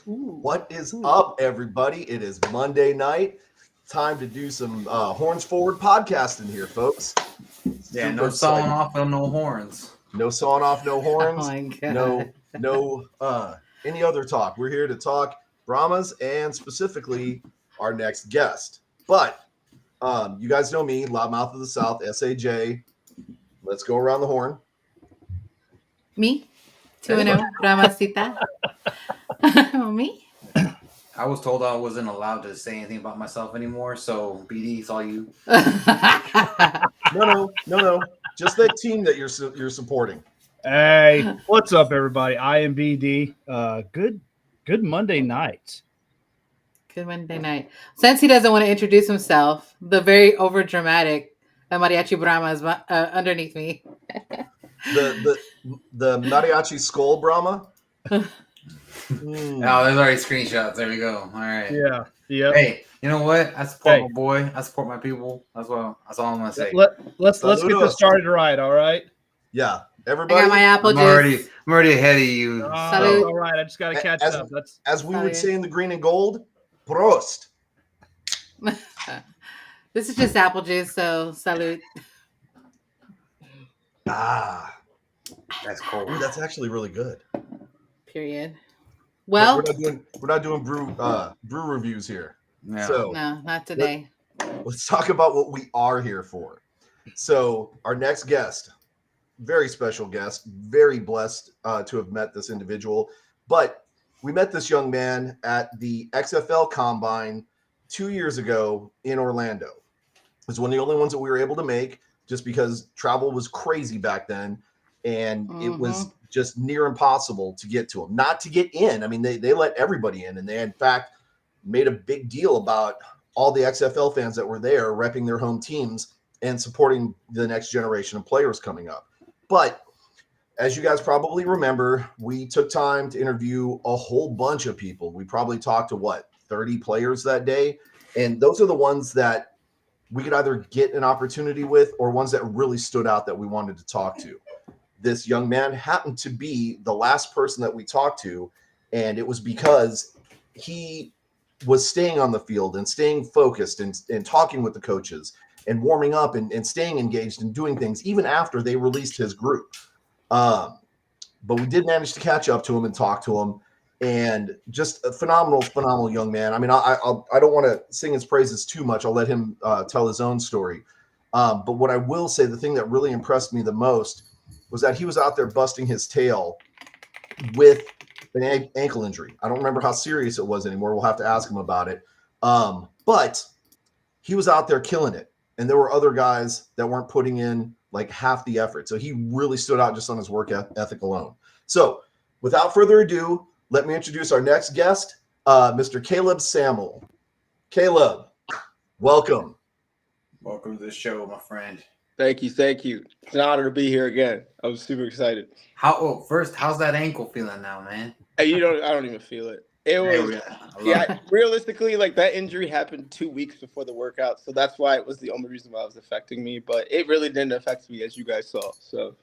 What is up, everybody? It is Monday night. Time to do some Horns Forward podcasting here, folks. Yeah, Super no excited. sawing off and no horns. No sawing off, no horns. Oh my God. No any other talk. We're here to talk Brahmas and specifically our next guest. But you guys know me, Loudmouth of the South, SAJ. Let's go around the horn. Me? 2-0, Ramasita. Me? I was told I wasn't allowed to say anything about myself anymore, so BD, it's all you. No. Just that team that you're supporting. Hey, what's up, everybody? I am BD. Good Monday night. Good Monday night. Since he doesn't want to introduce himself, the very over-dramatic Mariachi Brahma is underneath me. The mariachi skull Brahma. Oh, there's already screenshots. There we go. All right. Yeah. Hey, you know what? I support Hey. my boy. I support my people. That's all I'm gonna say. Let's get this started right. All right. Yeah, I everybody. got my apple I'm juice. already ahead of you. Salud. All right. I just got to catch As- up. That's As we Oh, would yeah. say in the green and gold, Prost. This is just apple juice, so salute. Ah, That's cool. ooh, that's actually really good. Period. But Well, we're not doing brew reviews here. Yeah. So no, not today. let's talk about what we are here for. So our next guest, very special guest, very blessed to have met this individual. But we met this young man at the XFL Combine 2 years ago in Orlando. It was one of the only ones that we were able to make just because travel was crazy back then. And it was just near impossible to get to him. Not to get in. I mean, they let everybody in. And they, in fact, made a big deal about all the XFL fans that were there repping their home teams and supporting the next generation of players coming up. But as you guys probably remember, we took time to interview a whole bunch of people. We probably talked to 30 players that day. And those are the ones that we could either get an opportunity with or ones that really stood out that we wanted to talk to. This young man happened to be the last person that we talked to. And it was because he was staying on the field and staying focused and talking with the coaches and warming up and staying engaged and doing things even after they released his group. But we did manage to catch up to him and talk to him, and just a phenomenal young man. I mean, I don't want to sing his praises too much. I'll let him tell his own story. But what I will say, the thing that really impressed me the most was that he was out there busting his tail with an ankle injury. I don't remember how serious it was anymore. We'll have to ask him about it. But he was out there killing it. And there were other guys that weren't putting in like half the effort. So he really stood out just on his work ethic alone. So without further ado, let me introduce our next guest, Mr. Caleb Samuel. Caleb, welcome. Welcome to the show, my friend. Thank you. It's an honor to be here again. I was super excited. First, how's that ankle feeling now, man? Hey, I don't even feel it. It was, realistically, like that injury happened 2 weeks before the workout, so that's why it was the only reason why it was affecting me. But it really didn't affect me, as you guys saw. So,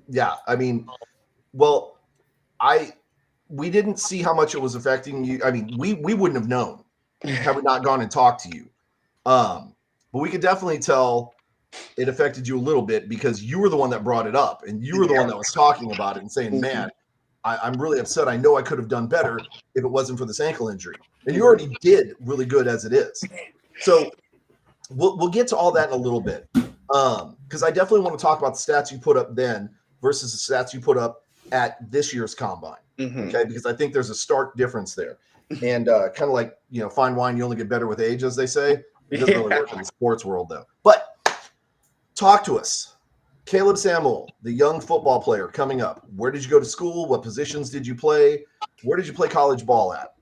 Yeah, I mean, we didn't see how much it was affecting you. I mean, we wouldn't have known had we not gone and talked to you. But we could definitely tell it affected you a little bit because you were the one that brought it up and you were the one that was talking about it and saying, man, I'm really upset. I know I could have done better if it wasn't for this ankle injury. And you already did really good as it is. So we'll get to all that in a little bit. Because I definitely want to talk about the stats you put up then versus the stats you put up at this year's combine. Okay, because I think there's a stark difference there. And kind of like, fine wine, you only get better with age, as they say. It doesn't really work in the sports world, though. But talk to us. Caleb Samuel, the young football player coming up. Where did you go to school? What positions did you play? Where did you play college ball at?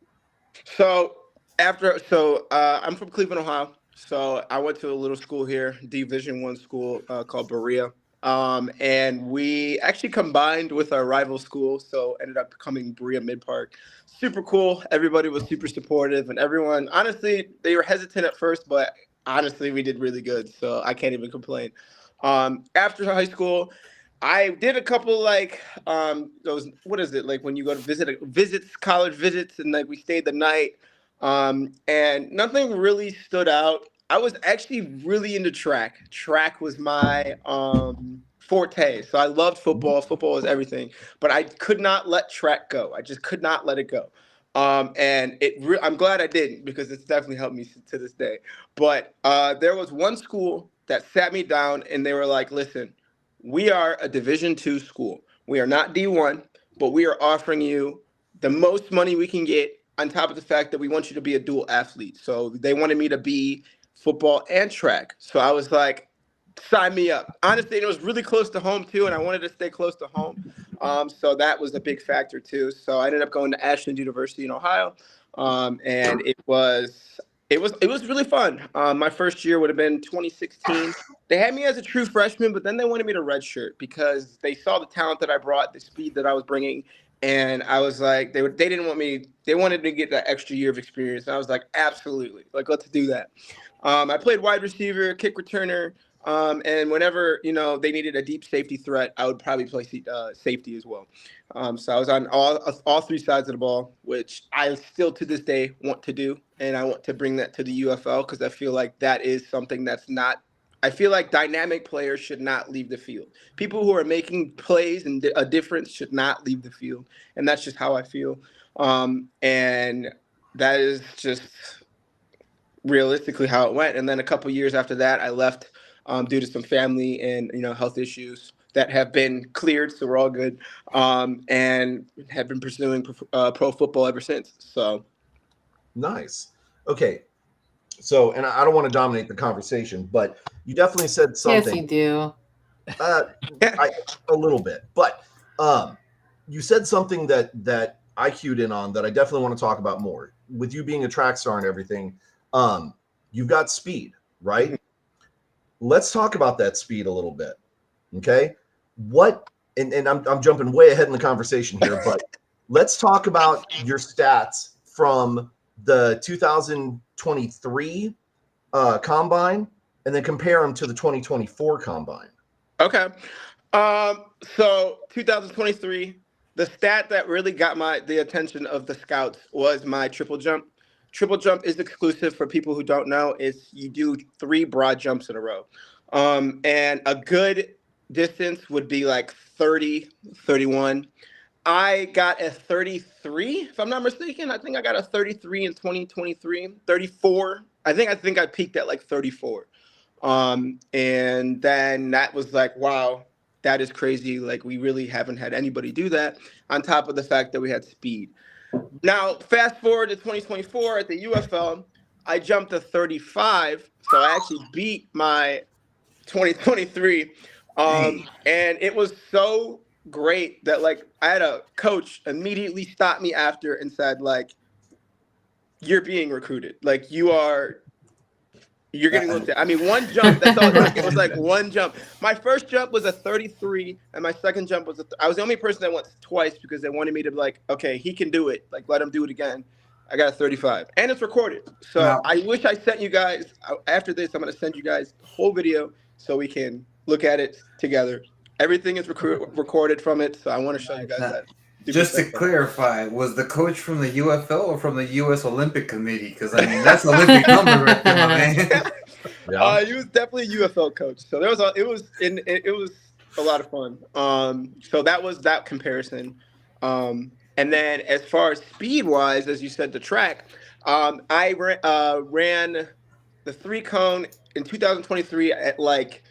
So I'm from Cleveland, Ohio. So I went to a little school here, Division I school called Berea. And we actually combined with our rival school, so ended up becoming Berea Mid-Park. Super cool. Everybody was super supportive, and everyone, honestly, they were hesitant at first, but honestly, we did really good, so I can't even complain. After high school, I did a couple like those, what is it, like when you go to college visits, and like we stayed the night, and nothing really stood out. I was actually really into track. Track was my forte. So I loved football. Football was everything, but I could not let track go. I just could not let it go. And I'm glad I didn't, because it's definitely helped me to this day. But there was one school that sat me down and they were like, listen, we are a Division II school. We are not D1, but we are offering you the most money we can get, on top of the fact that we want you to be a dual athlete. So they wanted me to be football and track. So I was like, sign me up. Honestly, it was really close to home too, and I wanted to stay close to home. So that was a big factor too. So I ended up going to Ashland University in Ohio, and it was really fun. My first year would have been 2016. They had me as a true freshman, but then they wanted me to redshirt because they saw the talent that I brought, the speed that I was bringing, and I was like, they didn't want me. They wanted to get that extra year of experience, and I was like, absolutely, like let's do that. I played wide receiver, kick returner. And whenever, they needed a deep safety threat, I would probably play safety as well. So I was on all three sides of the ball, which I still to this day want to do. And I want to bring that to the UFL, because I feel like that is something that's not, I feel like dynamic players should not leave the field. People who are making plays and a difference should not leave the field. And that's just how I feel. And that is just realistically how it went. And then a couple years after that, I left due to some family and health issues that have been cleared, so we're all good, and have been pursuing pro football ever since. So nice. Okay, so, and I don't want to dominate the conversation, but you definitely said something. Yes, you do. A little bit, but you said something that I cued in on that I definitely want to talk about more. With you being a track star and everything, you've got speed, right? Mm-hmm. Let's talk about that speed a little bit. Okay. And I'm jumping way ahead in the conversation here, but let's talk about your stats from the 2023 combine, and then compare them to the 2024 combine. Okay. So 2023, the stat that really got the attention of the scouts was my triple jump. Triple jump is exclusive for people who don't know. It's you do 3 broad jumps in a row. And a good distance would be like 30, 31. I got a 33, if I'm not mistaken. I think I got a 33 in 2023, 34. I think I peaked at like 34. And then that was like, wow, that is crazy. Like, we really haven't had anybody do that, on top of the fact that we had speed. Now, fast forward to 2024 at the UFL, I jumped to 35. So I actually beat my 2023. And it was so great that, like, I had a coach immediately stop me after and said, like, you're being recruited. Like, you're getting looked at. I mean, one jump, that's all. It was like one jump. My first jump was a 33, and my second jump was I was the only person that went twice, because they wanted me to be like, okay, he can do it. Like, let him do it again. I got a 35, and it's recorded. So wow. I wish I sent you guys, after this, I'm going to send you guys the whole video so we can look at it together. Everything is recorded from it, so I want to show you guys that. Just to clarify, was the coach from the UFL or from the U.S. Olympic Committee? Because I mean, that's Olympic number right there, man. Yeah. He was definitely a UFL coach, so it was a lot of fun. So that was that comparison. And then as far as speed wise, as you said, the track, I ran the 3 cone in 2023 at like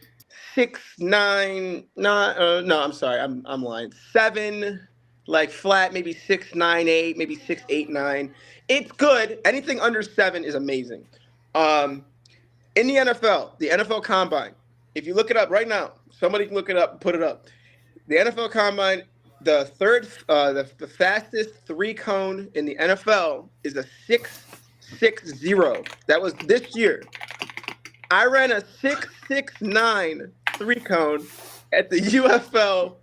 6'9". No, I'm sorry, I'm lying. 7. Like flat, maybe 6'9", maybe 6'8", 9. It's good. Anything under 7 is amazing. In the NFL Combine, if you look it up right now, somebody can look it up and put it up. The NFL Combine, the fastest 3 cone in the NFL is a 6.60. That was this year. I ran a 6.69 3 cone at the UFL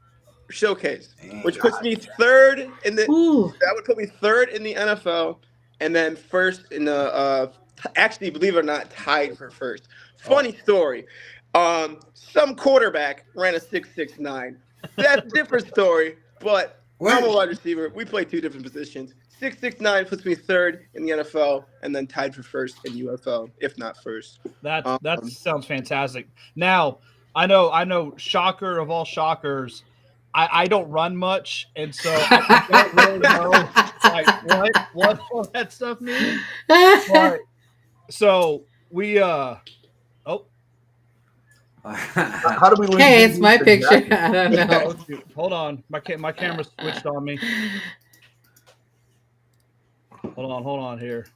showcase, which puts me third in the. That would put me third in the NFL, and then first in the. Actually, believe it or not, tied for first. Funny story. Some quarterback ran a 6.69. That's a different story. But I'm a What? wide receiver. We play two different positions. 6'6" puts me third in the NFL, and then tied for first in UFL, if not first. That Um, sounds fantastic. Now, I know, shocker of all shockers, I don't run much, and so I don't really know like what all that stuff means. But so we oh How do we lose? Hey, BD it's my to picture. Jackie? I don't know. oh shoot, hold on, my camera switched on me. Hold on here.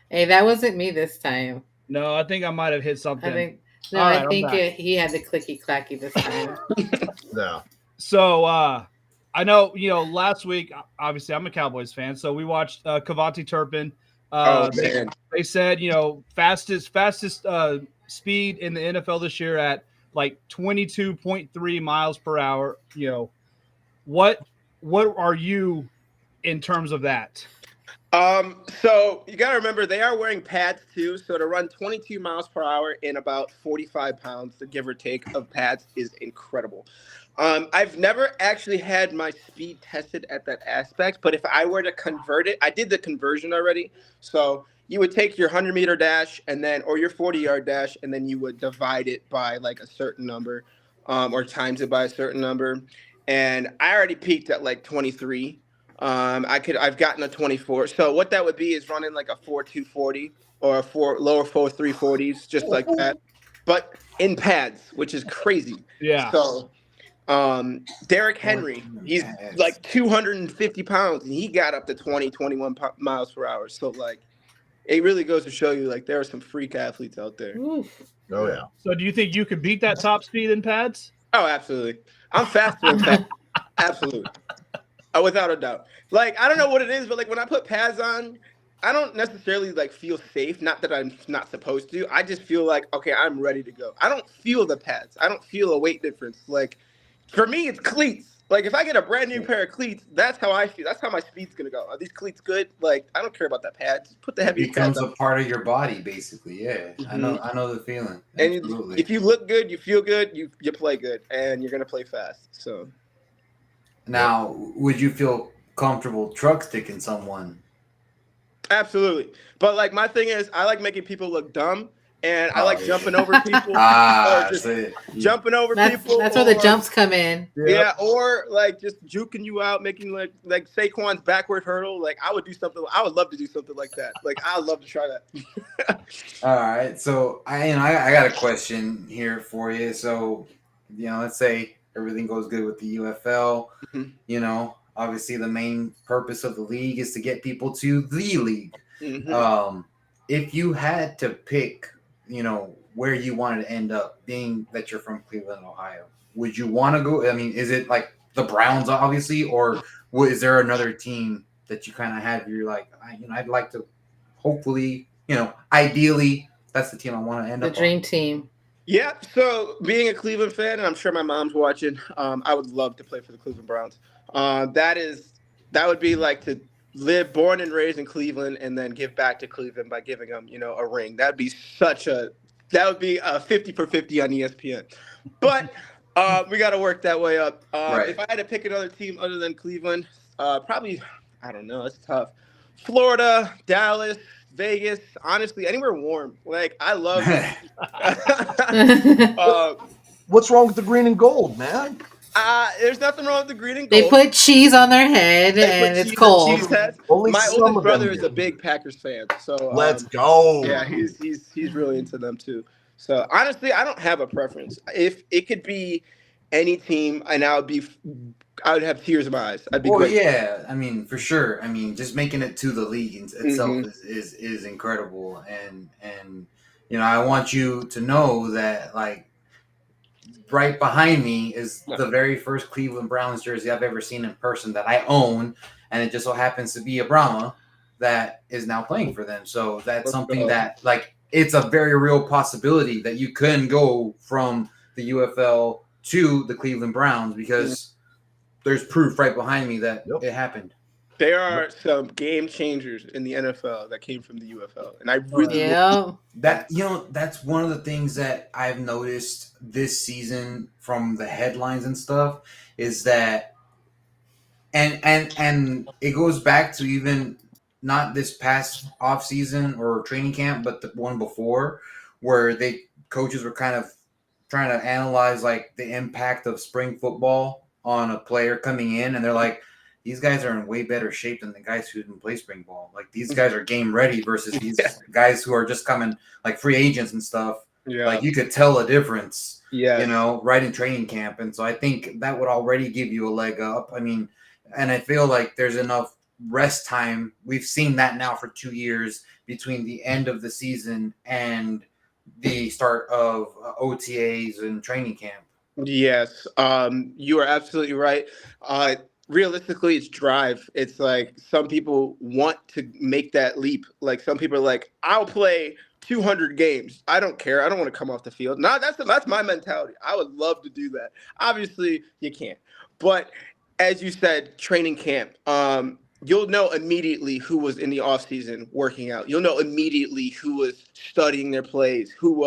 Hey, that wasn't me this time. No, I think I might have hit I something. think no, All I right, I'm think back. he had the clicky clacky this time. No. So I know last week obviously I'm a Cowboys fan, so we watched Cavante Turpin. oh They, man, they said fastest speed in the NFL this year at like 22.3 miles per hour. What are you in terms of that? So you gotta remember they are wearing pads too. So to run 22 miles per hour in about 45 pounds, the give or take of pads, is incredible. I've never actually had my speed tested at that aspect, but if I were to convert it, I did the conversion already. So you would take your 100-meter dash and then, or your 40-yard dash, and then you would divide it by like a certain number, or times it by a certain number. And I already peaked at like 23. I've gotten a 24. So what that would be is running like a 4.240 or a lower 4.340s, just like that, but in pads, which is crazy. Yeah. So Derrick Henry, he's like 250 pounds and he got up to 21 miles per hour. So like, it really goes to show you like there are some freak athletes out there. Oof. Oh yeah. So do you think you could beat that top speed in pads? Oh, absolutely. I'm faster than pads. Absolutely. Without a doubt. Like, I don't know what it is, but like when I put pads on, I don't necessarily like feel safe. Not that I'm not supposed to. I just feel like, okay, I'm ready to go. I don't feel the pads. I don't feel a weight difference. Like for me, it's cleats. Like if I get a brand new pair of cleats, that's how I feel. That's how my speed's gonna go. Are these cleats good? Like I don't care about that pad. Just put the It heaviest becomes pads a on. part of your body, basically. Yeah, I know the feeling. And Absolutely. if you look good, you feel good, you play good, and you're gonna play fast. So Now, would you feel comfortable truck sticking someone? absolutely. But like my thing is, I like making people look dumb, and I Oh, like yeah. jumping over people, Ah, or just so jumping over people. That's where the or- jumps come in. Yeah, or like just juking you out, making like Saquon's backward hurdle. Like I would do something. I would love to do something like that. Like I'd love to try that. All right, so I got a question here for you. So, let's say everything goes good with the UFL. Mhm. Obviously the main purpose of the league is to get people to the league. Mhm. If you had to pick, where you wanted to end up, being that you're from Cleveland, Ohio, would you want to go? I mean, is it like the Browns, obviously, or is there another team that you kind of have? You're like, I'd like to, hopefully, ideally, that's the team I want to end The up dream on. team. Yeah. So being a Cleveland fan, and I'm sure my mom's watching. I would love to play for the Cleveland Browns. That would be like to live, born and raised in Cleveland, and then give back to Cleveland by giving them, a ring. That would be a 50 for 50 on ESPN. But we got to work that way up. Right. If I had to pick another team other than Cleveland, probably, I don't know. It's tough. Florida, Dallas, Vegas, honestly, anywhere warm. Like I love. What's wrong with the green and gold, man? There's nothing wrong with the green and They gold. put cheese on their head They put and it's cheese on cold. cheese heads. Only My some oldest of brother them is do. a big Packers fan, so Let's go. yeah, he's really into them too. So honestly, I don't have a preference. If it could be any team, and I would have tears in my eyes. I'd be Well, great. yeah, I mean, for sure. I mean, just making it to the league itself Mhm. is incredible, and I want you to know that like right behind me is the very first Cleveland Browns jersey I've ever seen in person that I own, and it just so happens to be a Brahma that is now playing for them. So that's Let's something go. that like it's a very real possibility that you can go from the UFL to the Cleveland Browns because there's proof right behind me that Yep. it happened. There are some game changers in the NFL that came from the UFL, and I really Yeah. That that's one of the things that I've noticed this season from the headlines and stuff is that, and it goes back to even not this past off season or training camp, but the one before, where coaches were kind of trying to analyze like the impact of spring football on a player coming in, and they're like, these guys are in way better shape than the guys who didn't play spring ball. Like these guys are game ready versus these guys who are just coming like free agents and stuff. Yeah. Like you could tell a difference, Yeah. right in training camp. And so I think that would already give you a leg up. I mean, and I feel like there's enough rest time. We've seen that now for 2 years between the end of the season and the start of OTAs and training camp. Yes, you are absolutely right. Realistically, it's drive. It's like some people want to make that leap. Like some people are like, I'll play 200 games. I don't care. I don't want to come off the field. No, that's my mentality. I would love to do that. Obviously, you can't. But as you said, training camp, you'll know immediately who was in the offseason working out. You'll know immediately who was studying their plays, who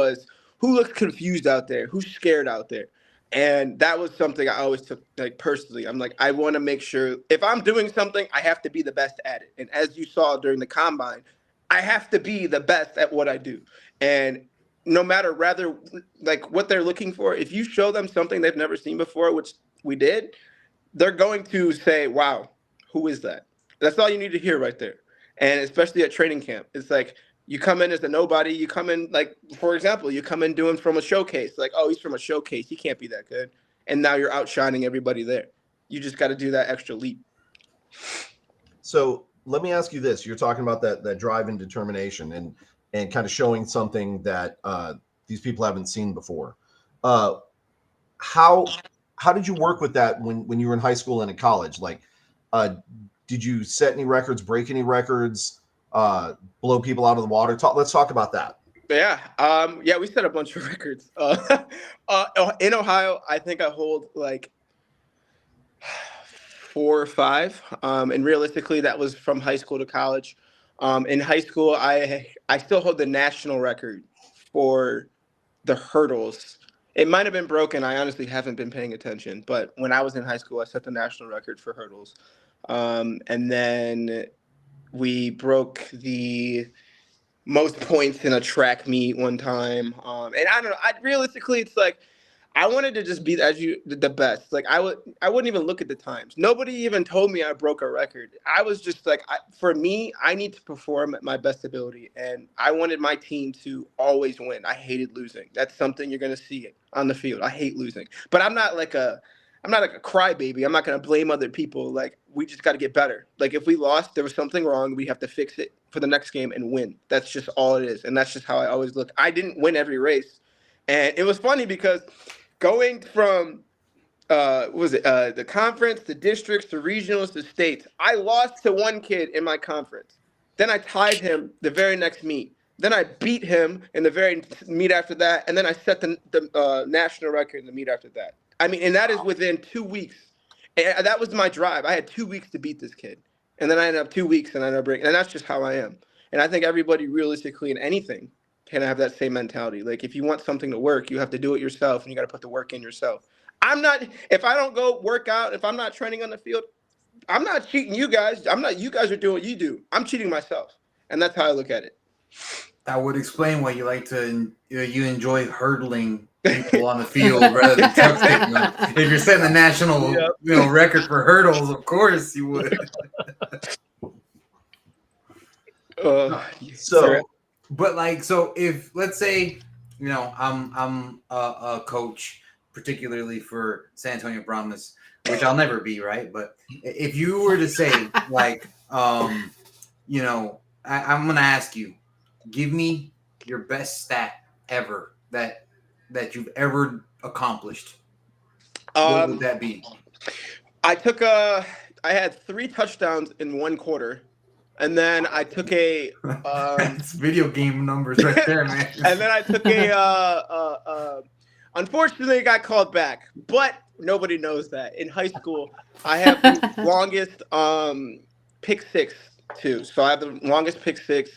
looks confused out there, who's scared out there. And that was something I always took like personally. I'm like, I want to make sure if I'm doing something, I have to be the best at it. And as you saw during the combine, I have to be the best at what I do. And no matter rather like what they're looking for, if you show them something they've never seen before, which we did, they're going to say, wow, who is that? That's all you need to hear right there. And especially at training camp, it's like, you come in as a nobody. You come in, like, for example, you come in doing from a showcase. Like, oh, he's from a showcase. He can't be that good. And now you're outshining everybody there. You just got to do that extra leap. So let me ask you this. You're talking about that drive and determination and kind of showing something that these people haven't seen before. How did you work with that when you were in high school and in college? Like, did you set any records, break any records? Blow people out of the water. Let's talk about that. Yeah, we set a bunch of records. In Ohio, I think I hold like 4 or 5. And realistically, that was from high school to college. In high school, I still hold the national record for the hurdles. It might have been broken. I honestly haven't been paying attention. But when I was in high school, I set the national record for hurdles. And then we broke the most points in a track meet one time. And I don't know. Realistically, it's like I wanted to just be the best. Like I wouldn't even look at the times. Nobody even told me I broke a record. I was just like, for me, I need to perform at my best ability, and I wanted my team to always win. I hated losing. That's something you're gonna see on the field. I hate losing, but I'm not like a crybaby. I'm not going to blame other people. Like, we just got to get better. Like, if we lost, there was something wrong. We have to fix it for the next game and win. That's just all it is. And that's just how I always look. I didn't win every race. And it was funny because going from, the conference, the districts, the regionals, the states, I lost to one kid in my conference. Then I tied him the very next meet. Then I beat him in the very meet after that. And then I set the national record in the meet after that. I mean, and that is within 2 weeks. And that was my drive. I had 2 weeks to beat this kid. And then I ended up 2 weeks and I ended up breaking. And that's just how I am. And I think everybody realistically in anything can have that same mentality. Like, if you want something to work, you have to do it yourself and you got to put the work in yourself. If I don't go work out, if I'm not training on the field, I'm not cheating you guys. You guys are doing what you do. I'm cheating myself. And that's how I look at it. That would explain why you enjoy hurdling people on the field rather than truck sticking them. If you're setting the national record for hurdles, of course you would. So if let's say I'm a coach, particularly for San Antonio Brahmas, which I'll never be, right? But if you were to say I'm gonna ask you, give me your best stat ever that you've ever accomplished. What would that be? I had 3 touchdowns in 1 quarter, and then I took it's video game numbers right there, man. And then I took unfortunately it got called back, but nobody knows that. In high school, I have the longest pick six too. So I have the longest pick six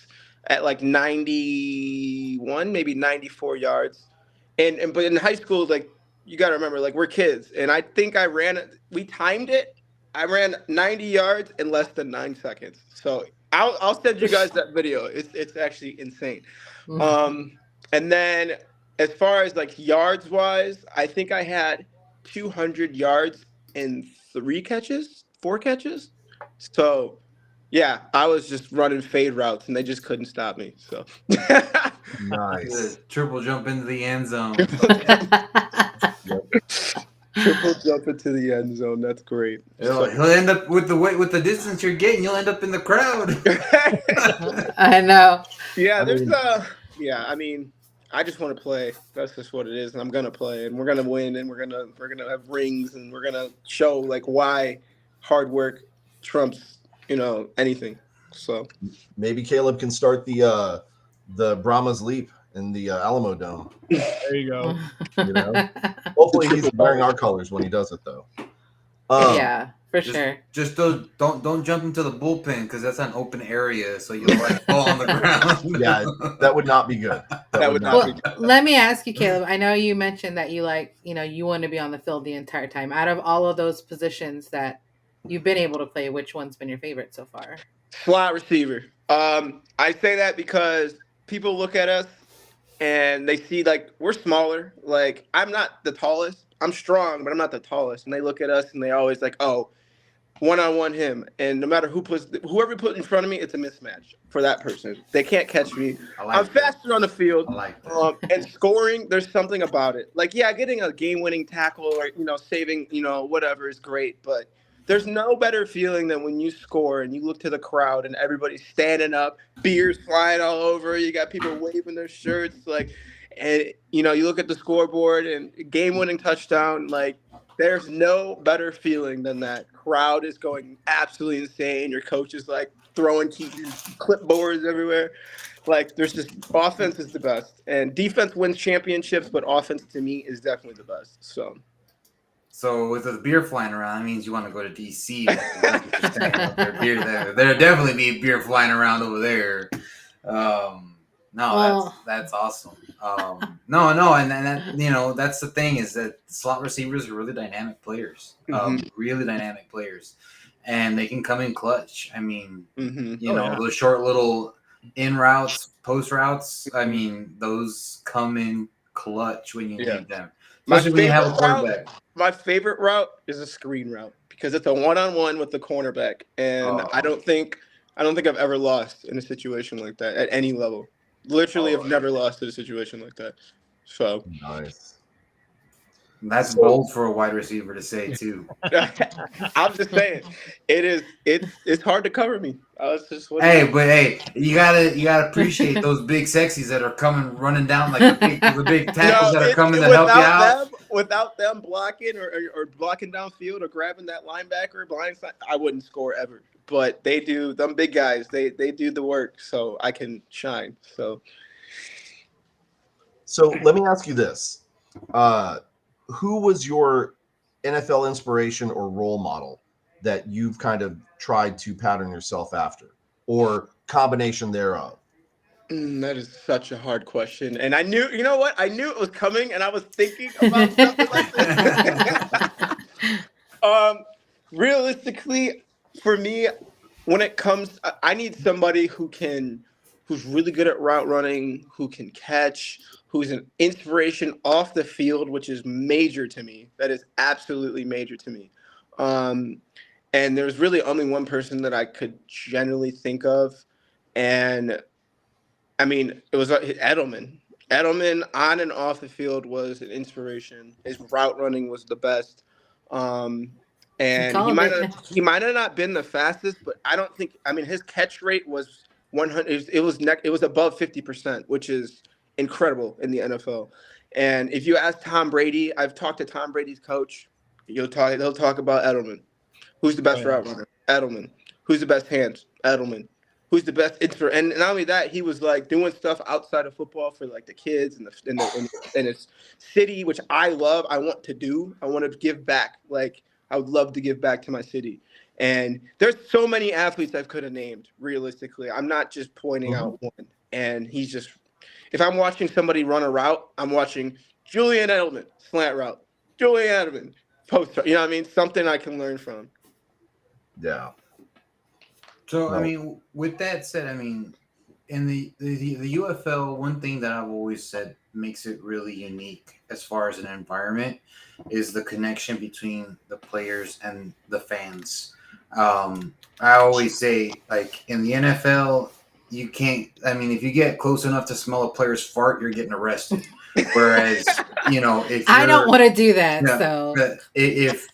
at like 91, maybe 94 yards. But in high school, like you got to remember, like, we're kids, and I think we timed it. I ran 90 yards in less than 9 seconds. So I'll send you guys that video. It's actually insane. And then as far as like yards wise, I think I had 200 yards in 4 catches. So yeah, I was just running fade routes and they just couldn't stop me. So Nice. Triple jump into the end zone. triple jump into the end zone. That's great. He'll end up with the distance you're getting. You'll end up in the crowd. I know. Yeah, I mean, I just want to play. That's just what it is, and I'm gonna play, and we're gonna win, and we're gonna have rings, and we're gonna show like why hard work trumps anything. So maybe Caleb can start the Brahma's Leap in the Alamo Dome. There you go. Hopefully he's wearing our colors when he does it, though. Yeah, for sure. Just don't jump into the bullpen because that's an open area, so you'll like fall on the ground. Yeah, that would not be good. That would not be good. Let me ask you, Caleb. I know you mentioned that you you want to be on the field the entire time. Out of all of those positions that you've been able to play, which one's been your favorite so far? Slot receiver. I say that because people look at us and they see like we're smaller. Like I'm not the tallest. I'm strong, but I'm not the tallest. And they look at us and they always like, oh, one-on-one him. And no matter whoever put in front of me, it's a mismatch for that person. They can't catch me. I'm faster on the field. I like that. And scoring, there's something about it. Like, yeah, getting a game-winning tackle or, saving, whatever is great. But there's no better feeling than when you score and you look to the crowd and everybody's standing up, beers flying all over. You got people waving their shirts. And, you look at the scoreboard and game-winning touchdown. Like, there's no better feeling than that. Crowd is going absolutely insane. Your coach is, like, throwing clipboards everywhere. Like, there's just – offense is the best. And defense wins championships, but offense, to me, is definitely the best. So with the beer flying around, that means you want to go to D.C. There'll definitely be beer flying around over there. That's awesome. And that, that's the thing is that slot receivers are really dynamic players. Really dynamic players, and they can come in clutch. I mean, those short little in routes, post routes. I mean, those come in clutch when you need them. Especially when you have a quarterback. My favorite route is a screen route because it's a one-on-one with the cornerback, and I don't think I've ever lost in a situation like that at any level. Literally, I've never lost in a situation like that. So nice. That's bold for a wide receiver to say too. I'm just saying, it's hard to cover me. You gotta appreciate those big sexies that are running down like the big tackles that are coming to help you out. Without them blocking or blocking downfield or grabbing that linebacker blindside, I wouldn't score ever. But they do. Them big guys, they do the work, so I can shine. So let me ask you this. Who was your NFL inspiration or role model that you've kind of tried to pattern yourself after, or combination thereof? That is such a hard question. And I knew, I knew it was coming, and I was thinking about something like this. Realistically, for me, when it comes, I need somebody who's really good at route running, who can catch, who's an inspiration off the field, which is major to me. That is absolutely major to me. And there's really only one person that I could generally think of. And I mean, it was Edelman. Edelman on and off the field was an inspiration. His route running was the best. And he might have not been the fastest, but I don't think, his catch rate was 100. It was above 50%, which is incredible in the NFL. And if you ask Tom Brady, I've talked to Tom Brady's coach. He'll talk about Edelman. Who's the best route runner? Edelman. Who's the best hands? Edelman. Who's the best and not only that, he was like doing stuff outside of football for like the kids in his city, which I love. I want to do. I want to give back. Like I would love to give back to my city. And there's so many athletes I could have named. Realistically, I'm not just pointing out one. And he's just, if I'm watching somebody run a route, I'm watching Julian Edelman slant route, Julian Edelman, poster. You know what I mean? Something I can learn from. Yeah. So No. I mean, with that said, I mean, in the UFL, one thing that I've always said makes it really unique as far as an environment is the connection between the players and the fans. I always say, like in the NFL, you can't. I mean, if you get close enough to smell a player's fart, you're getting arrested. Whereas, if I don't you're want to do that. yeah, So but if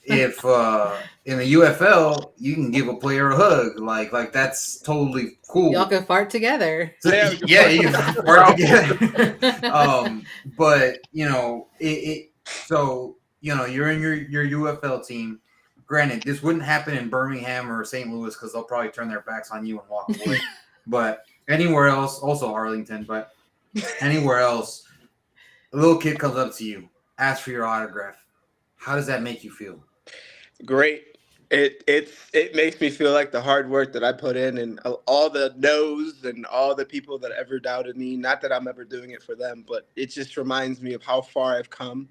in the UFL you can give a player a hug, like that's totally cool. y'all can fart together. So, Yeah, we can yeah, fart you can work together. But so you're in your UFL team. Granted, this wouldn't happen in Birmingham or St. Louis because they'll probably turn their backs on you and walk away. But anywhere else, also Arlington, but anywhere else, a little kid comes up to you, asks for your autograph. How does that make you feel? Great. It makes me feel like the hard work that I put in and all the no's and all the people that ever doubted me. Not that I'm ever doing it for them, but it just reminds me of how far I've come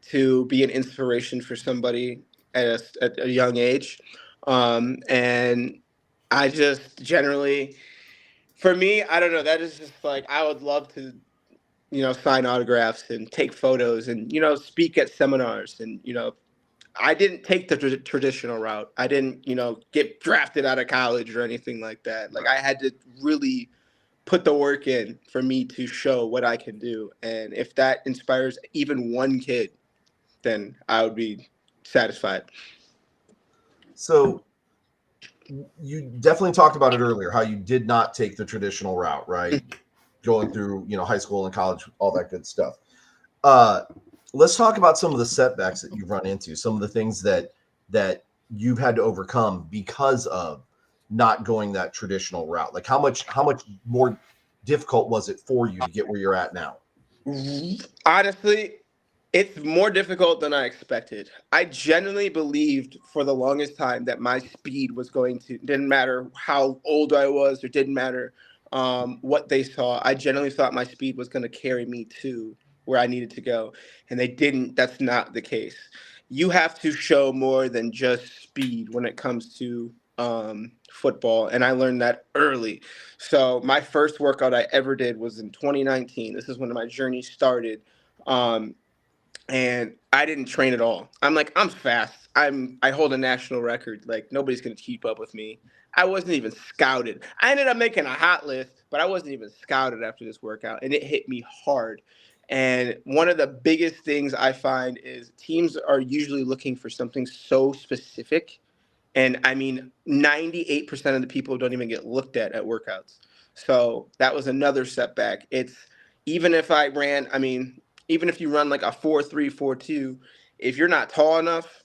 to be an inspiration for somebody at a young age. And I just generally, for me, I don't know. That is just like I would love to, sign autographs and take photos and speak at seminars and I didn't take the traditional route. I didn't, get drafted out of college or anything like that. Like I had to really put the work in for me to show what I can do. And if that inspires even one kid, then I would be satisfied. So you definitely talked about it earlier, how you did not take the traditional route, right? Going through, high school and college, all that good stuff. Let's talk about some of the setbacks that you've run into, some of the things that you've had to overcome because of not going that traditional route. Like how much more difficult was it for you to get where you're at now? Honestly, it's more difficult than I expected. I genuinely believed for the longest time that my speed was didn't matter how old I was, or didn't matter what they saw. I genuinely thought my speed was going to carry me to where I needed to go. And they didn't. That's not the case. You have to show more than just speed when it comes to football. And I learned that early. So my first workout I ever did was in 2019. This is when my journey started. And I didn't train at all. I'm fast. I hold a national record. Like nobody's going to keep up with me. I wasn't even scouted. I ended up making a hot list, but I wasn't even scouted after this workout. And it hit me hard. And one of the biggest things I find is teams are usually looking for something so specific. And I mean, 98% of the people don't even get looked at workouts. So that was another setback. It's even if even if you run like a 4.3, 4.2, if you're not tall enough,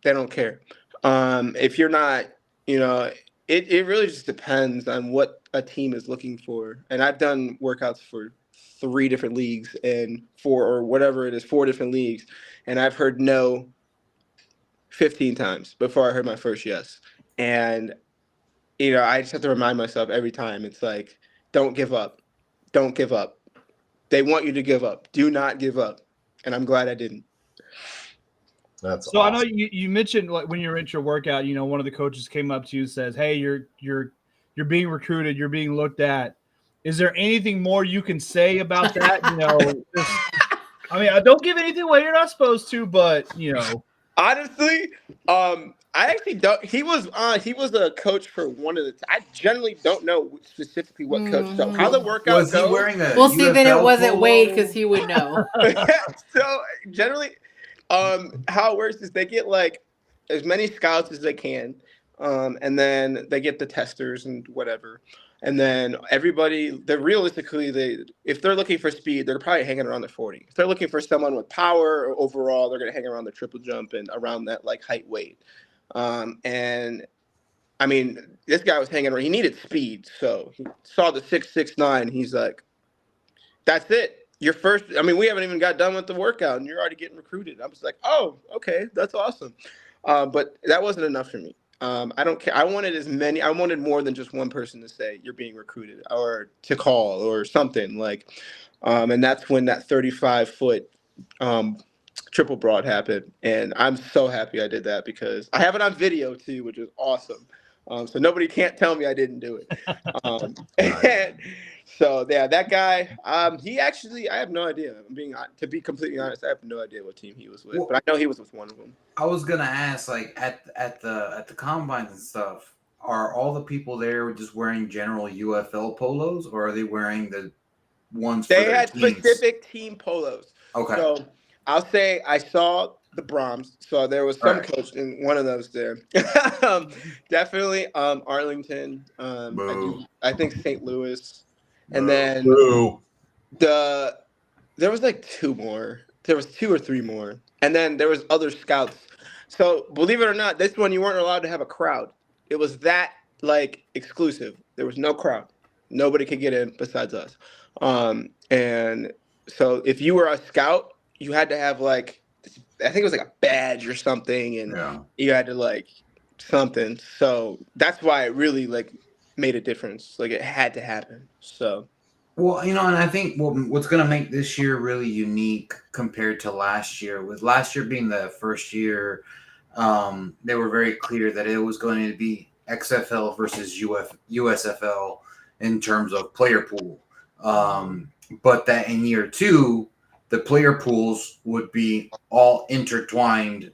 they don't care. If you're not, it really just depends on what a team is looking for. And I've done workouts for 3 different leagues and 4 different leagues. And I've heard no 15 times before I heard my first yes. And, I just have to remind myself every time. It's like, don't give up. Don't give up. They want you to give up. Do not give up. And I'm glad I didn't. That's so awesome. I know you mentioned like when you're at your workout, one of the coaches came up to you and says, "Hey, you're being recruited. You're being looked at." Is there anything more you can say about that? I don't give anything away. You're not supposed to, but Honestly, I actually don't. He was a coach for one of the. I generally don't know specifically what coach. So how the workout Was he goes. wearing a? Well, see, then it UFL wasn't polo? Wade because he would know. So generally, how it works is they get like as many scouts as they can, and then they get the testers and whatever. And then everybody, if they're looking for speed, they're probably hanging around the 40. If they're looking for someone with power or overall, they're going to hang around the triple jump and around that like height weight. And I mean, this guy was hanging around. He needed speed. So he saw the 6'6'9". He's like, that's it. You're first. I mean, we haven't even got done with the workout and you're already getting recruited. I was like, oh, okay, that's awesome. But that wasn't enough for me. I don't care. I wanted more than just one person to say you're being recruited or to call or something like, and that's when that 35-foot triple broad happened, and I'm so happy I did that because I have it on video too, which is awesome. So nobody can't tell me I didn't do it. And so yeah, that guy, he actually, I have no idea. To be completely honest, I have no idea what team he was with, but I know he was with one of them. I was gonna ask, like at the combines and stuff, are all the people there just wearing general UFL polos, or are they wearing the ones for They their had teams? specific team polos. Okay. So I'll say I saw the Brahms. So there was some Right. coach in one of those there. Definitely Arlington. I think St. Louis. And then Boo. there was like two more. There was 2 or 3 more. And then there was other scouts. So believe it or not, this one you weren't allowed to have a crowd. It was that like exclusive. There was no crowd. Nobody could get in besides us. And so if you were a scout, you had to have like, I think it was like a badge or something, and you had to like something. So that's why it really like made a difference. Like it had to happen. So. Well, and I think what's going to make this year really unique compared to last year, with last year being the first year, they were very clear that it was going to be XFL versus USFL in terms of player pool. But that in year 2, the player pools would be all intertwined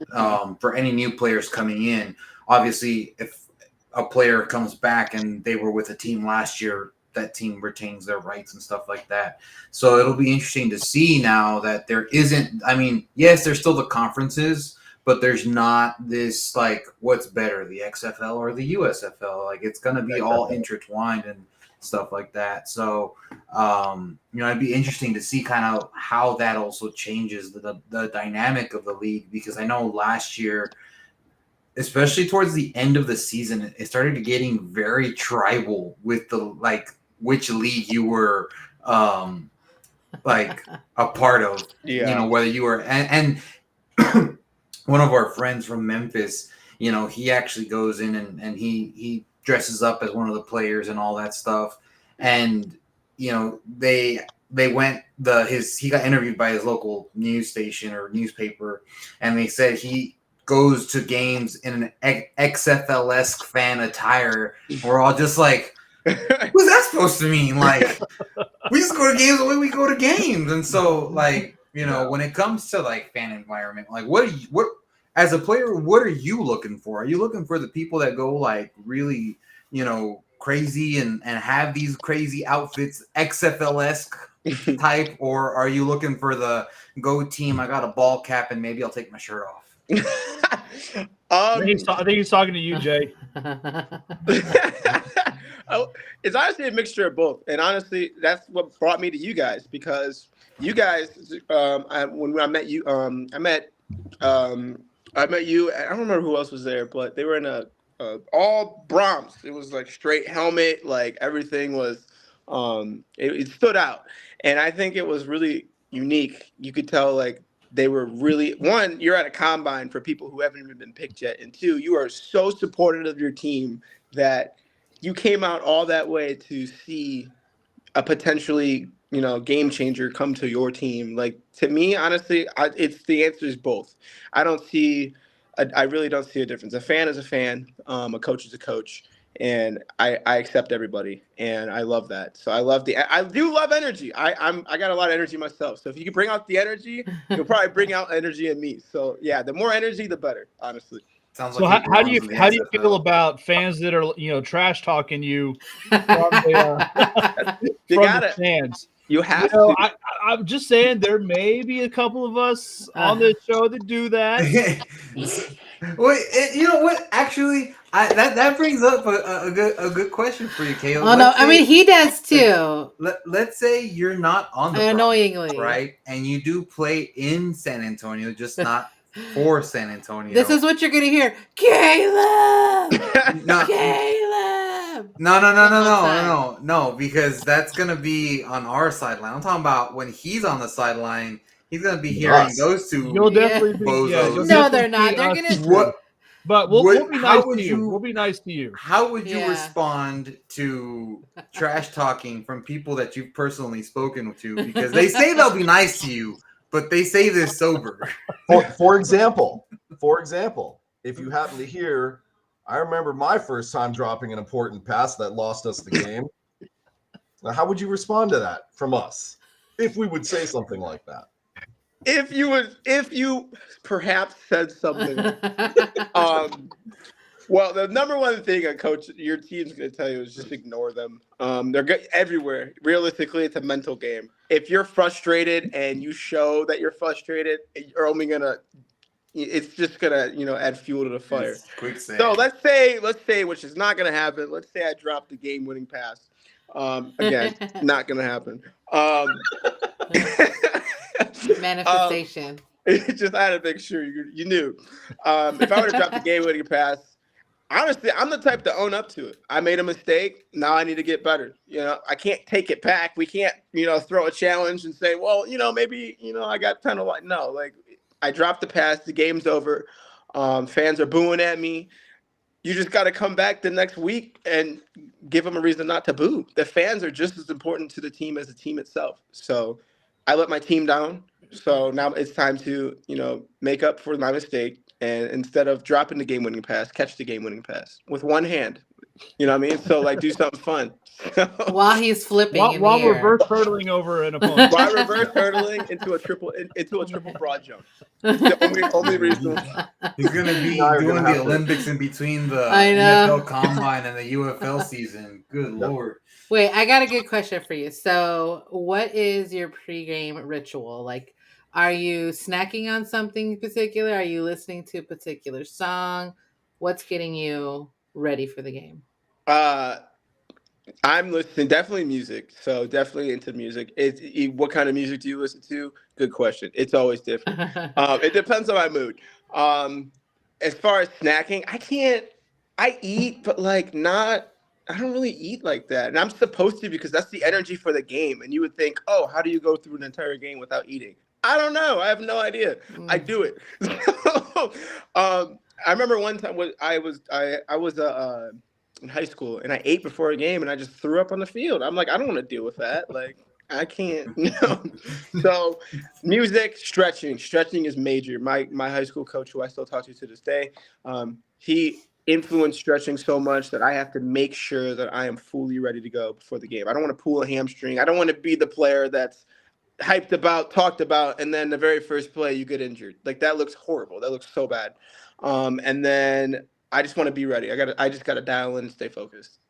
for any new players coming in. Obviously, if a player comes back and they were with a team last year, that team retains their rights and stuff like that. So it'll be interesting to see now that there isn't, yes, there's still the conferences, but there's not this like what's better, the XFL or the USFL. Like it's going to be all intertwined and stuff like that. So, it'd be interesting to see kind of how that also changes the dynamic of the league, because I know last year, especially towards the end of the season, it started getting very tribal with the like which league you were like a part of. Whether you were and one of our friends from Memphis, he actually goes in and he dresses up as one of the players and all that stuff. And they went he got interviewed by his local news station or newspaper, and they said he goes to games in an XFL-esque fan attire. We're all just like, what's that supposed to mean? Like, we just go to games the way we go to games. And so, like, when it comes to like fan environment, like what as a player, what are you looking for? Are you looking for the people that go like really, crazy and have these crazy outfits, XFL-esque type, or are you looking for the go team? I got a ball cap and maybe I'll take my shirt off. I think he's talking to you, Jay. It's honestly a mixture of both, and honestly, that's what brought me to you guys, because you guys, when I met you, I met you. I don't remember who else was there, but they were in a all Brahms. It was like straight helmet, like everything was. It stood out, and I think it was really unique. You could tell like. They were really, one, you're at a combine for people who haven't even been picked yet. And 2, you are so supportive of your team that you came out all that way to see a potentially, game changer come to your team. Like, to me, honestly, it's the answer is both. I really don't see a difference. A fan is a fan. A coach is a coach. And I accept everybody, and I love that. So I do love energy. I got a lot of energy myself. So if you can bring out the energy, you'll probably bring out energy in me. So yeah, the more energy, the better. Honestly. Sounds so like how do you feel about fans that are trash talking you from the fans? You have to. I'm just saying there may be a couple of us on this show that do that. Well, you know what? Actually, that brings up a good question for you, Caleb. Oh no, he does too. Let's say you're not on the annoyingly Browns, right, and you do play in San Antonio, just not for San Antonio. This is what you're gonna hear, Caleb. Caleb. No, because that's gonna be on our sideline. I'm talking about when he's on the sideline. He's gonna be hearing those two. You'll definitely be. No, they're not. They're gonna. But we'll be nice to you. We'll be nice to you. How would you respond to trash talking from people that you've personally spoken to? Because they say they'll be nice to you, but they say this sober. For example, if you happen to hear, I remember my first time dropping an important pass that lost us the game. Now, how would you respond to that from us if we would say something like that? If you perhaps said something. Well, the number one thing a coach, your team's going to tell you is just ignore them. They're good everywhere. Realistically, it's a mental game. If you're frustrated and you show that you're frustrated, you're only gonna. It's just gonna, add fuel to the fire. It's quicksand. So let's say, which is not gonna happen. Let's say I dropped the game-winning pass. Again, not gonna happen. Manifestation. Just I had to make sure you knew. If I would have dropped the game-winning pass, honestly, I'm the type to own up to it. I made a mistake. Now I need to get better. I can't take it back. We can't, throw a challenge and say, well, maybe, I got penalized. No, like I dropped the pass. The game's over. Fans are booing at me. You just got to come back the next week and give them a reason not to boo. The fans are just as important to the team as the team itself. So I let my team down. So now it's time to, make up for my mistake. And instead of dropping the game-winning pass, catch the game-winning pass with one hand. You know what I mean? So, like, do something fun. While he's flipping while reverse hurdling over an opponent. While reverse hurdling into a triple broad jump. The only reason. He's going to be doing the Olympics in between the I know. NFL Combine and the UFL season. Good Lord. Wait, I got a good question for you. So, what is your pregame ritual? Like, are you snacking on something particular? Are you listening to a particular song? What's getting you ready for the game? I'm listening, definitely music. So definitely into music. What kind of music do you listen to? Good question. It's always different. It depends on my mood. As far as snacking, I eat, but like not, I don't really eat like that. And I'm supposed to because that's the energy for the game. And you would think, oh, how do you go through an entire game without eating? I don't know. I have no idea. I do it. I remember one time I was in high school and I ate before a game and I just threw up on the field. I'm like, I don't want to deal with that. Like, I can't. So, music, stretching is major. My high school coach, who I still talk to this day, he influenced stretching so much that I have to make sure that I am fully ready to go before the game. I don't want to pull a hamstring. I don't want to be the player that's hyped about, talked about, and then the very first play you get injured. Like that looks horrible. That looks so bad. And then I just want to be ready. I just gotta dial in and stay focused.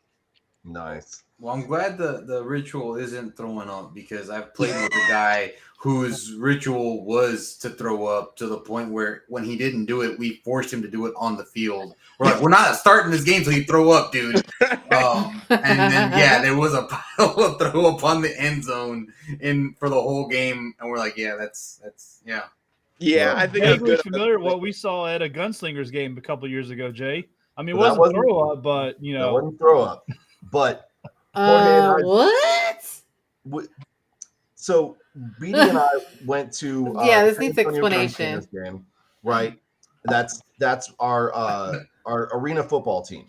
Nice. Well, I'm glad the ritual isn't throwing up because I've played with a guy whose ritual was to throw up to the point where when he didn't do it, we forced him to do it on the field. We're like, we're not starting this game till you throw up, dude. And then, there was a pile of throw up on the end zone for the whole game. And we're like, that's. Yeah, I think I'm vaguely familiar with what we saw at a Gunslingers game a couple years ago, Jay. I mean, it Well, wasn't throw up, but, That wasn't throw up. But What? So Beatty and I went to this San needs Antonio explanation. Gunslinger's game, right? That's our arena football team,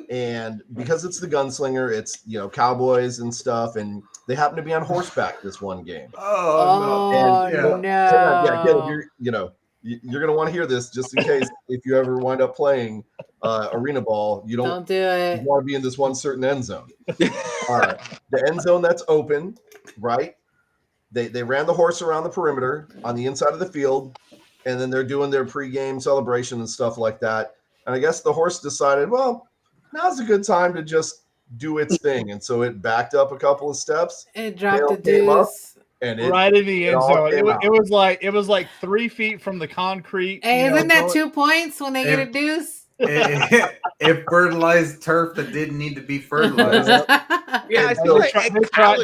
and because it's the Gunslinger, it's Cowboys and stuff, and they happen to be on horseback this one game. Oh And, no! Caleb, you're gonna want to hear this just in case if you ever wind up playing arena ball, you Don't do it. want to be in this one certain end zone. All right, the end zone that's open, right? They ran the horse around the perimeter on the inside of the field, and then they're doing their pregame celebration and stuff like that. And I guess the horse decided, well, now's a good time to just do its thing, and so it backed up a couple of steps. It dropped the Came up, deuce. and right in the end all zone. came out. It was like 3 feet from the concrete. Hey, isn't that going- 2 points when they get a deuce? It fertilized turf that didn't need to be fertilized. Yeah, I And see so like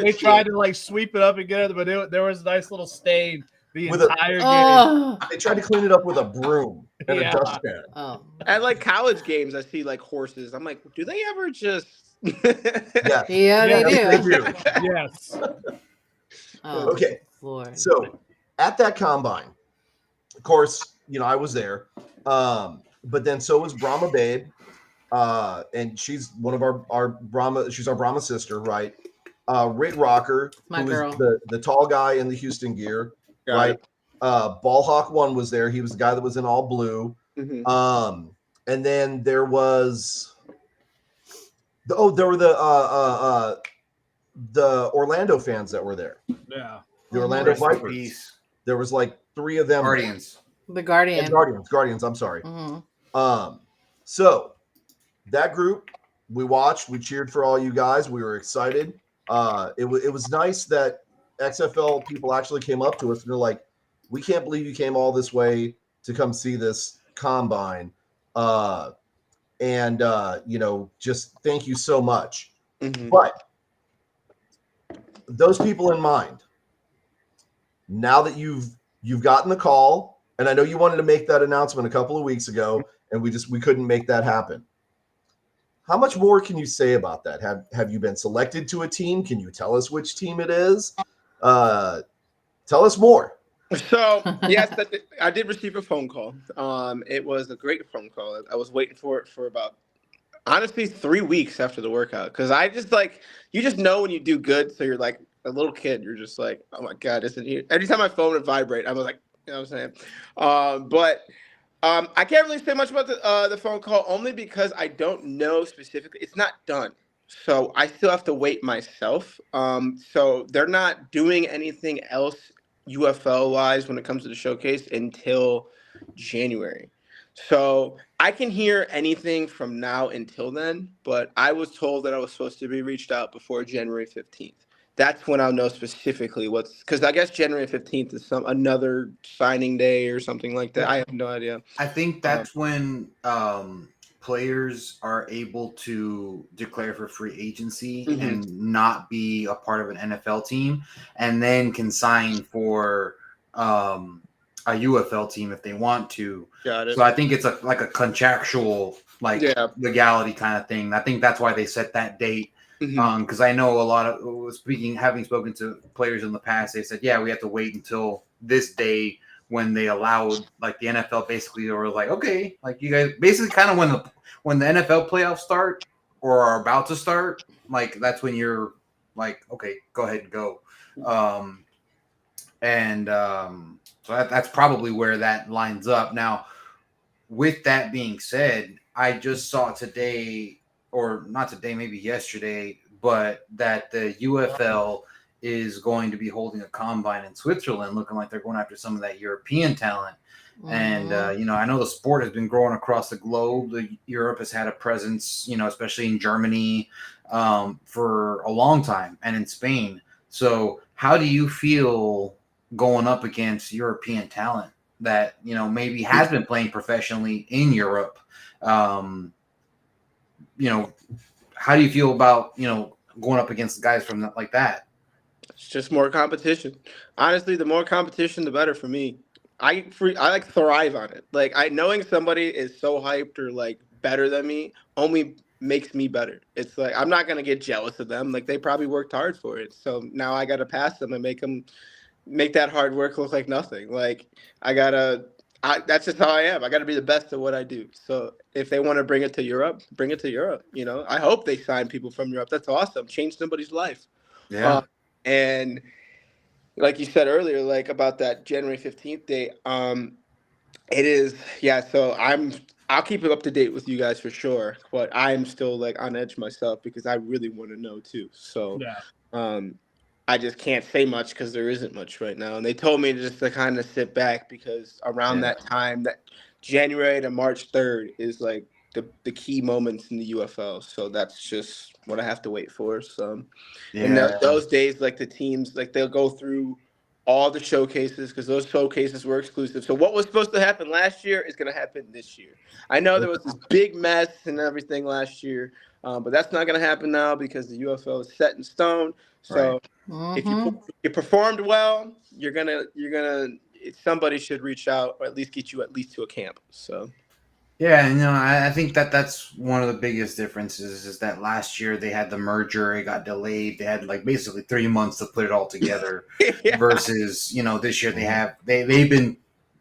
They tried to like sweep it up again, but there was a nice little stain the With a- entire game. Oh. They tried to clean it up with a broom and Yeah. a dustpan. Oh. at like college games. I see like horses. I'm like, do they ever just? Yeah. Yeah, they Yes, do. they do. Yes. Oh, Okay. Lord. So at that combine, of course, I was there. But then so was Brahma Babe. And she's one of our Brahma, she's our Brahma sister, right? Rick Rocker, My who girl. is the tall guy in the Houston gear, Got right? it. Ball Hawk 1 was there. He was the guy that was in all blue. Mhm. And then there was there were the Orlando fans that were there. Yeah. The Mhm. Orlando Rest in Vipers. peace. There was like 3 of them. Guardians. The And Guardian. Guardians. I'm sorry. Mhm. So that group, we watched, we cheered for all you guys. We were excited. It was nice that XFL people actually came up to us and they're like, "We can't believe you came all this way to come see this combine." And just thank you so much. Mhm. But those people in mind, now that you've gotten the call, and I know you wanted to make that announcement a couple of weeks ago, and we couldn't make that happen. How much more can you say about that? Have you been selected to a team? Can you tell us which team it is? Tell us more. So yes, I did receive a phone call. It was a great phone call. I was waiting for it for about honestly 3 weeks after the workout because I just like you just know when you do good. So you're like a little kid. You're just like, oh my god, isn't he? Every time my phone would vibrate, I was like, you know what I'm saying? But I can't really say much about the phone call only because I don't know specifically. It's not done. So I still have to wait myself. So they're not doing anything else UFL wise when it comes to the showcase until January. So I can hear anything from now until then, but I was told that I was supposed to be reached out before January 15th. That's when I'll know specifically what's because I guess January 15th is another signing day or something like that. I have no idea. I think that's when players are able to declare for free agency Mhm. and not be a part of an NFL team, and then can sign for a UFL team if they want to. Got it. So I think it's like a contractual Yeah. legality kind of thing. I think that's why they set that date. Mhm. Because I know a lot of having spoken to players in the past, they said, yeah, we have to wait until this day when they allowed like the NFL basically were like, okay, like you guys basically kind of when the NFL playoffs start or are about to start, like that's when you're like, okay, go ahead and go. So that's probably where that lines up. Now, with that being said, I just saw today, or not today, maybe yesterday, but that the UFL is going to be holding a combine in Switzerland, looking like they're going after some of that European talent. And I know the sport has been growing across the globe. Europe has had a presence, especially in Germany, for a long time, and in Spain. So, how do you feel going up against European talent that maybe has been playing professionally in Europe? How do you feel about going up against guys from like that? It's just more competition. Honestly, the more competition, the better for me. I like thrive on it. Like knowing somebody is so hyped or like better than me only makes me better. It's like I'm not gonna get jealous of them. Like they probably worked hard for it. So now I gotta pass them and make that hard work look like nothing. Like that's just how I am. I gotta be the best at what I do. So if they want to bring it to Europe, bring it to Europe. I hope they sign people from Europe. That's awesome. Change somebody's life. Yeah. And like you said earlier, like about that January 15th date, it is, yeah. So I'll keep it up to date with you guys for sure, but I'm still like on edge myself because I really want to know too. So, Yeah. I just can't say much because there isn't much right now. And they told me just to kind of sit back because around that time, that January to March 3rd is like the key moments in the UFL. So that's just what I have to wait for. So, and those days, like the teams, like they'll go through all the showcases because those showcases were exclusive. So what was supposed to happen last year is going to happen this year. I know there was this big mess and everything last year, but that's not going to happen now because the UFL is set in stone. So if you performed well, somebody should reach out or at least get you at least to a camp. So. Yeah, I think that's one of the biggest differences is that last year they had the merger, it got delayed. They had like basically 3 months to put it all together. Yeah. Versus, this year they've been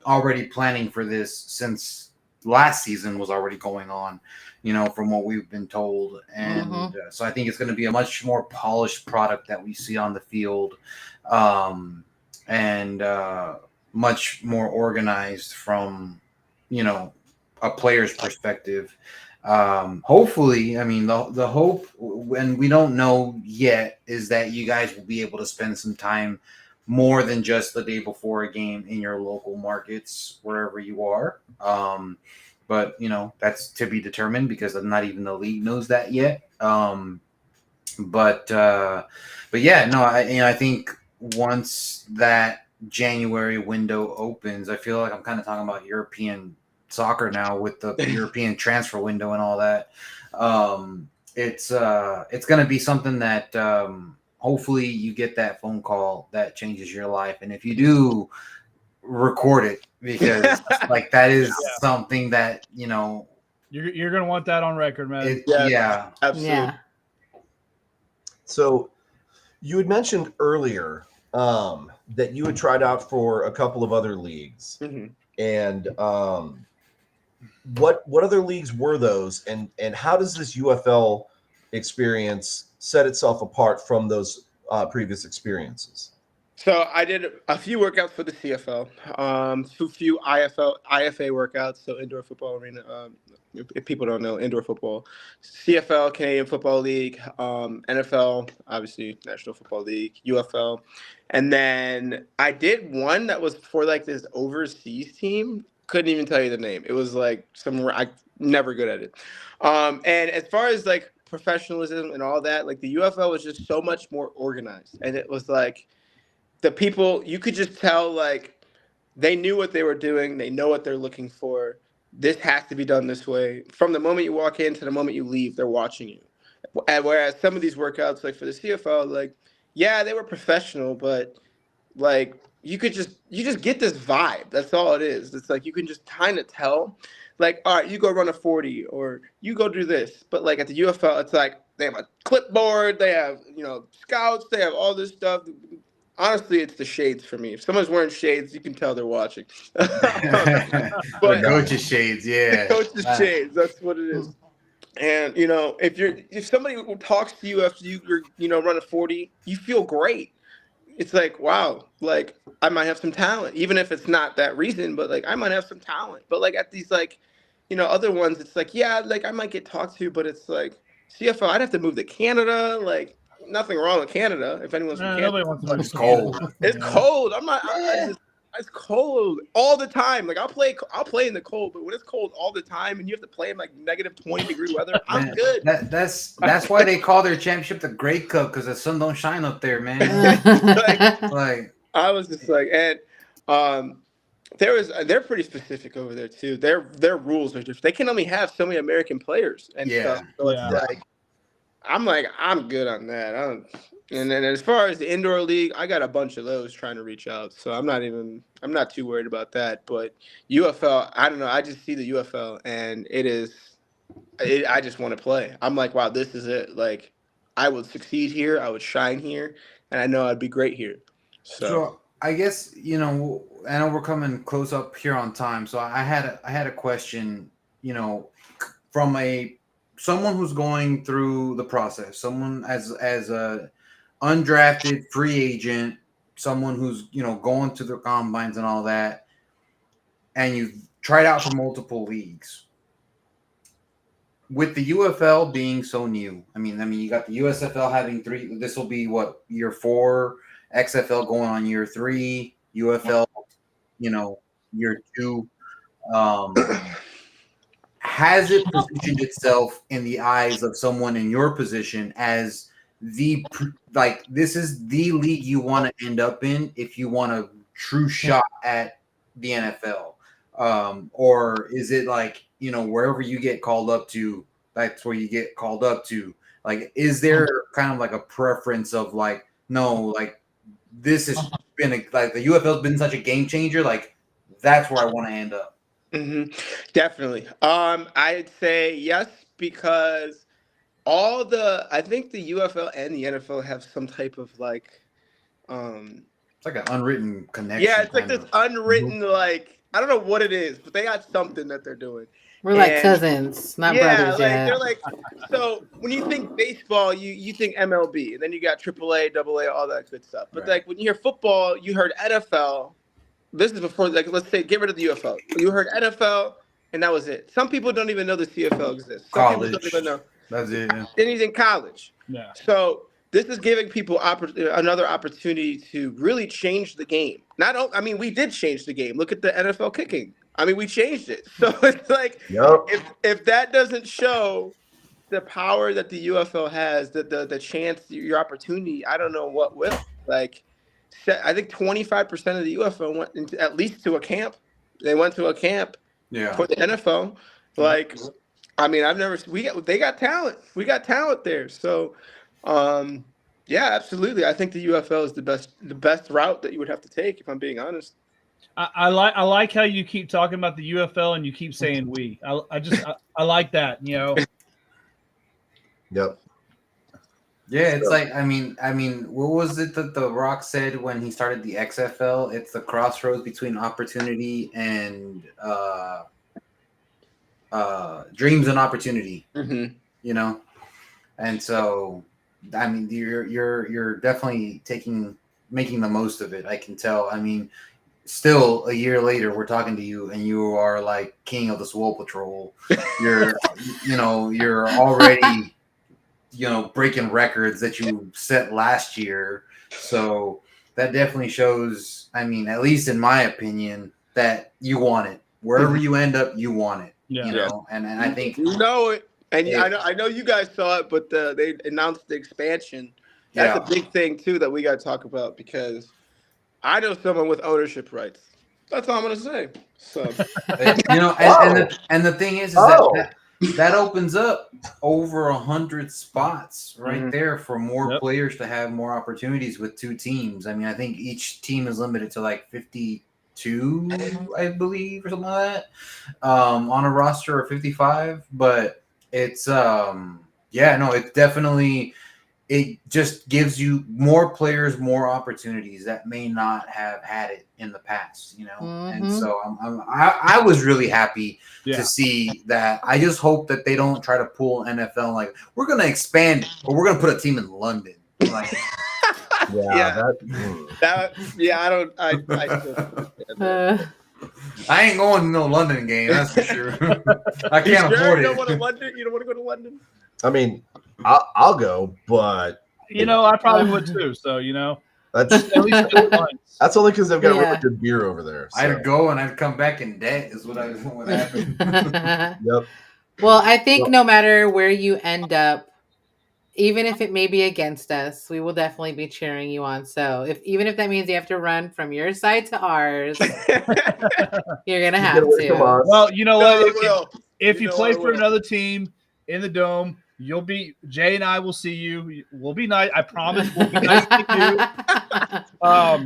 already planning for this since last season was already going on, from what we've been told. And so I think it's going to be a much more polished product that we see on the field. and much more organized from, a player's perspective. Hopefully, I mean, the hope, and we don't know yet, is that you guys will be able to spend some time more than just the day before a game in your local markets, wherever you are. But that's to be determined because not even the league knows that yet. But yeah, no, I think once that January window opens, I feel like I'm kind of talking about European soccer now with the European transfer window and all that. It's going to be something that hopefully you get that phone call that changes your life, and if you do, record it, because like that is something that You're gonna want that on record, man. yeah. Absolutely. Yeah. So you had mentioned earlier that you had tried out for a couple of other leagues, Mhm. and what other leagues were those, and how does this UFL experience set itself apart from those previous experiences? So I did a few workouts for the CFL, few IFA workouts, so indoor football arena. If people don't know, indoor football, CFL, Canadian Football League, NFL, obviously National Football League, UFL, and then I did one that was for like this overseas team. Couldn't even tell you the name. It was like I never good at it. And as far as like professionalism and all that, like the UFL was just so much more organized, and it was like the people, you could just tell like they knew what they were doing, they know what they're looking for. This has to be done this way. From the moment you walk in to the moment you leave, they're watching you. And whereas some of these workouts, like for the CFL, like yeah, they were professional, but like you just get this vibe. That's all it is. It's like you can just kind of tell. Like, all right, you go run a 40 or you go do this. But like at the UFL, it's like they have a clipboard, they have, scouts, they have all this stuff. Honestly, it's the shades for me. If someone's wearing shades, you can tell they're watching. The But coach's shades, yeah. coach's shades, that's what it is. And if somebody talks to you after you're run a 40, you feel great. It's like, wow, like I might have some talent, even if it's not that reason, but like I might have some talent. But like at these like, other ones, it's like, yeah, like I might get talked to, but it's like CFL, I'd have to move to Canada. Like nothing wrong with Canada if anyone's from Canada. Nobody wants to but move It's to cold. Canada. It's Yeah. cold. It's cold all the time. Like I'll play in the cold, but when it's cold all the time and you have to play in like negative 20-degree weather, I'm Man, good. That's why they call their championship the Great Cup, because the sun don't shine up there, man. Like I was just like, and they're pretty specific over there too. Their rules are different. They can only have so many American players and Yeah. stuff. So it's Yeah. like I'm good on that. And then as far as the indoor league, I got a bunch of those trying to reach out. So I'm not too worried about that. But UFL, I don't know. I just see the UFL and I just want to play. I'm like, wow, this is it. Like I would succeed here. I would shine here. And I know I'd be great here. So I guess I know we're coming close up here on time. So I had a question, from someone who's going through the process, someone as a undrafted free agent, someone who's going to the combines and all that, and you've tried out for multiple leagues. With the UFL being so new, I mean, you got the USFL having 3. This will be what, year 4. XFL going on year 3. UFL, year 2. Has it positioned itself in the eyes of someone in your position as this is the league you want to end up in if you want a true shot at the NFL? Or is it like, wherever you get called up to, that's where you get called up to? Like, is there kind of like a preference of like, no, like this has been like the UFL's been such a game changer, like that's where I want to end up? Mm-hmm. Definitely. I'd say yes, because I think the UFL and the NFL have some type of like, It's like an unwritten connection. yeah, it's like kind this of. unwritten, like, I don't know what it is, but they got something that they're doing. We're like And- cousins, not brothers like yet. they're like. So when you think baseball, you think MLB, and then you got AAA, AA, all that good stuff. But Right. like when you hear football, you heard NFL. This is before, like, let's say, get rid of the UFL. You heard NFL, and that was it. Some people don't even know the CFL exists. Some people don't College. even know. That's it. Yeah. Then he's in college. Yeah. So this is giving people another opportunity to really change the game. I mean, we did change the game. Look at the NFL kicking. I mean, we changed it. So it's like, Yep. if that doesn't show the power that the UFL has, the chance, your opportunity, I don't know what will. Like, I think 25% of the UFL went into, at least to a camp. They went to a camp Yeah. for the NFL. Like, I mean, they got talent. We got talent there. So, yeah, absolutely. I think the UFL is the best route that you would have to take, if I'm being honest. I like how you keep talking about the UFL and you keep saying we. I like that. You know. Yep. Yeah, it's like I mean, what was it that The Rock said when he started the XFL? It's the crossroads between opportunity and dreams and opportunity. Mm-hmm. You know, and so I mean, you're definitely making the most of it. I can tell. I mean, still a year later, we're talking to you, and you are like king of the Swole Patrol. You're already. Breaking records that you set last year. So that definitely shows, I mean, at least in my opinion, that you want it. Wherever you end up, you want it. Yeah. You know, and I think You know it. And Yeah. I know you guys saw it, but they announced the expansion. That's a big thing, too, that we got to talk about, because I know someone with ownership rights. That's all I'm going to say. So, and the thing is Oh. that opens up over 100 spots right Mhm. there for more Yep. players to have more opportunities with two teams. I mean, I think each team is limited to like 52, I believe, or something like that, on a roster, or 55. But it's it's definitely, it just gives you more players, more opportunities that may not have had it in the past, And Mhm. so I was really happy Yeah. to see that. I just hope that they don't try to pull NFL like, we're going to expand it, or we're going to put a team in London. Like, Yeah. I don't. I still, I ain't going to no London game, that's for sure. I You can't sure afford you don't want to it. London? You don't want to go to London? I mean, I'll go, but I probably would too. So that's at least do it once. that's only because they've got Yeah. really good beer over there. So. I'd go and I'd come back in debt is what happened. Yep. Well, I think Well- no matter where you end up, even if it may be against us, we will definitely be cheering you on. So even if that means you have to run from your side to ours, you're gonna You have get away from to. us. Well, you know No, what? I If, will. if You you know play I for will. another team in the dome, Jay and I will see you. We'll be nice. I promise. We'll be nice to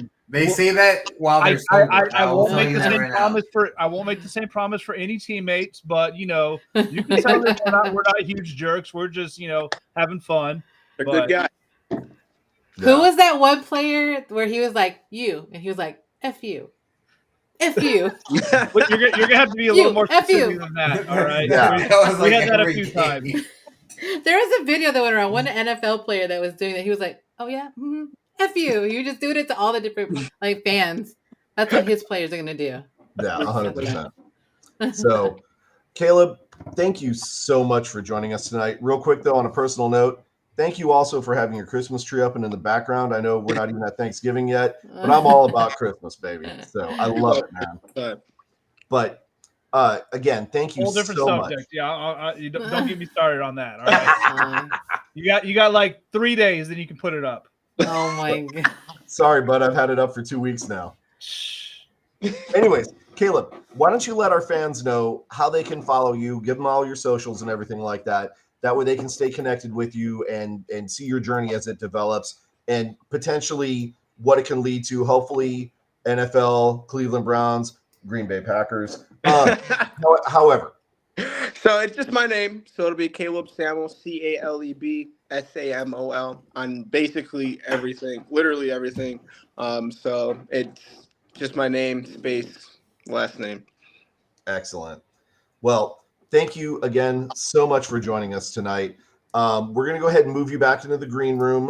you. They say that while I, they're sober. I will won't tell make you the that same right now. promise for. I won't make the same promise for any teammates. But you can tell them we're not huge jerks. We're just having fun. A But- good guy. Who was that one player where he was like, you? And he was like, F you. F you. But you're gonna have to be a You, little more F you. specific than that. All right. Yeah. We- That was we had that a every few game. times. There was a video that went around, one NFL player that was doing that. He was like, oh yeah, F you. You just doing it to all the different fans. That's what his players are gonna do. Yeah, 100%. So, Caleb, thank you so much for joining us tonight. Real quick, though, on a personal note, thank you also for having your Christmas tree up and in the background. I know we're not even at Thanksgiving yet, but I'm all about Christmas, baby. So I love it, man. But again, thank you Whole different so subject. much. Yeah, you don't get me started on that. All right. You got like 3 days, then you can put it up. Oh my god. Sorry, bud. I've had it up for 2 weeks now. Anyways, Caleb, why don't you let our fans know how they can follow you, give them all your socials and everything like that. That way they can stay connected with you and see your journey as it develops and potentially what it can lead to. Hopefully NFL, Cleveland Browns, Green Bay Packers. However. So it's just my name. So it'll be Caleb Samuel, Caleb Samol, on basically everything, literally everything. So it's just my name, space, last name. Excellent. Well, thank you again so much for joining us tonight. We're gonna go ahead and move you back into the green room.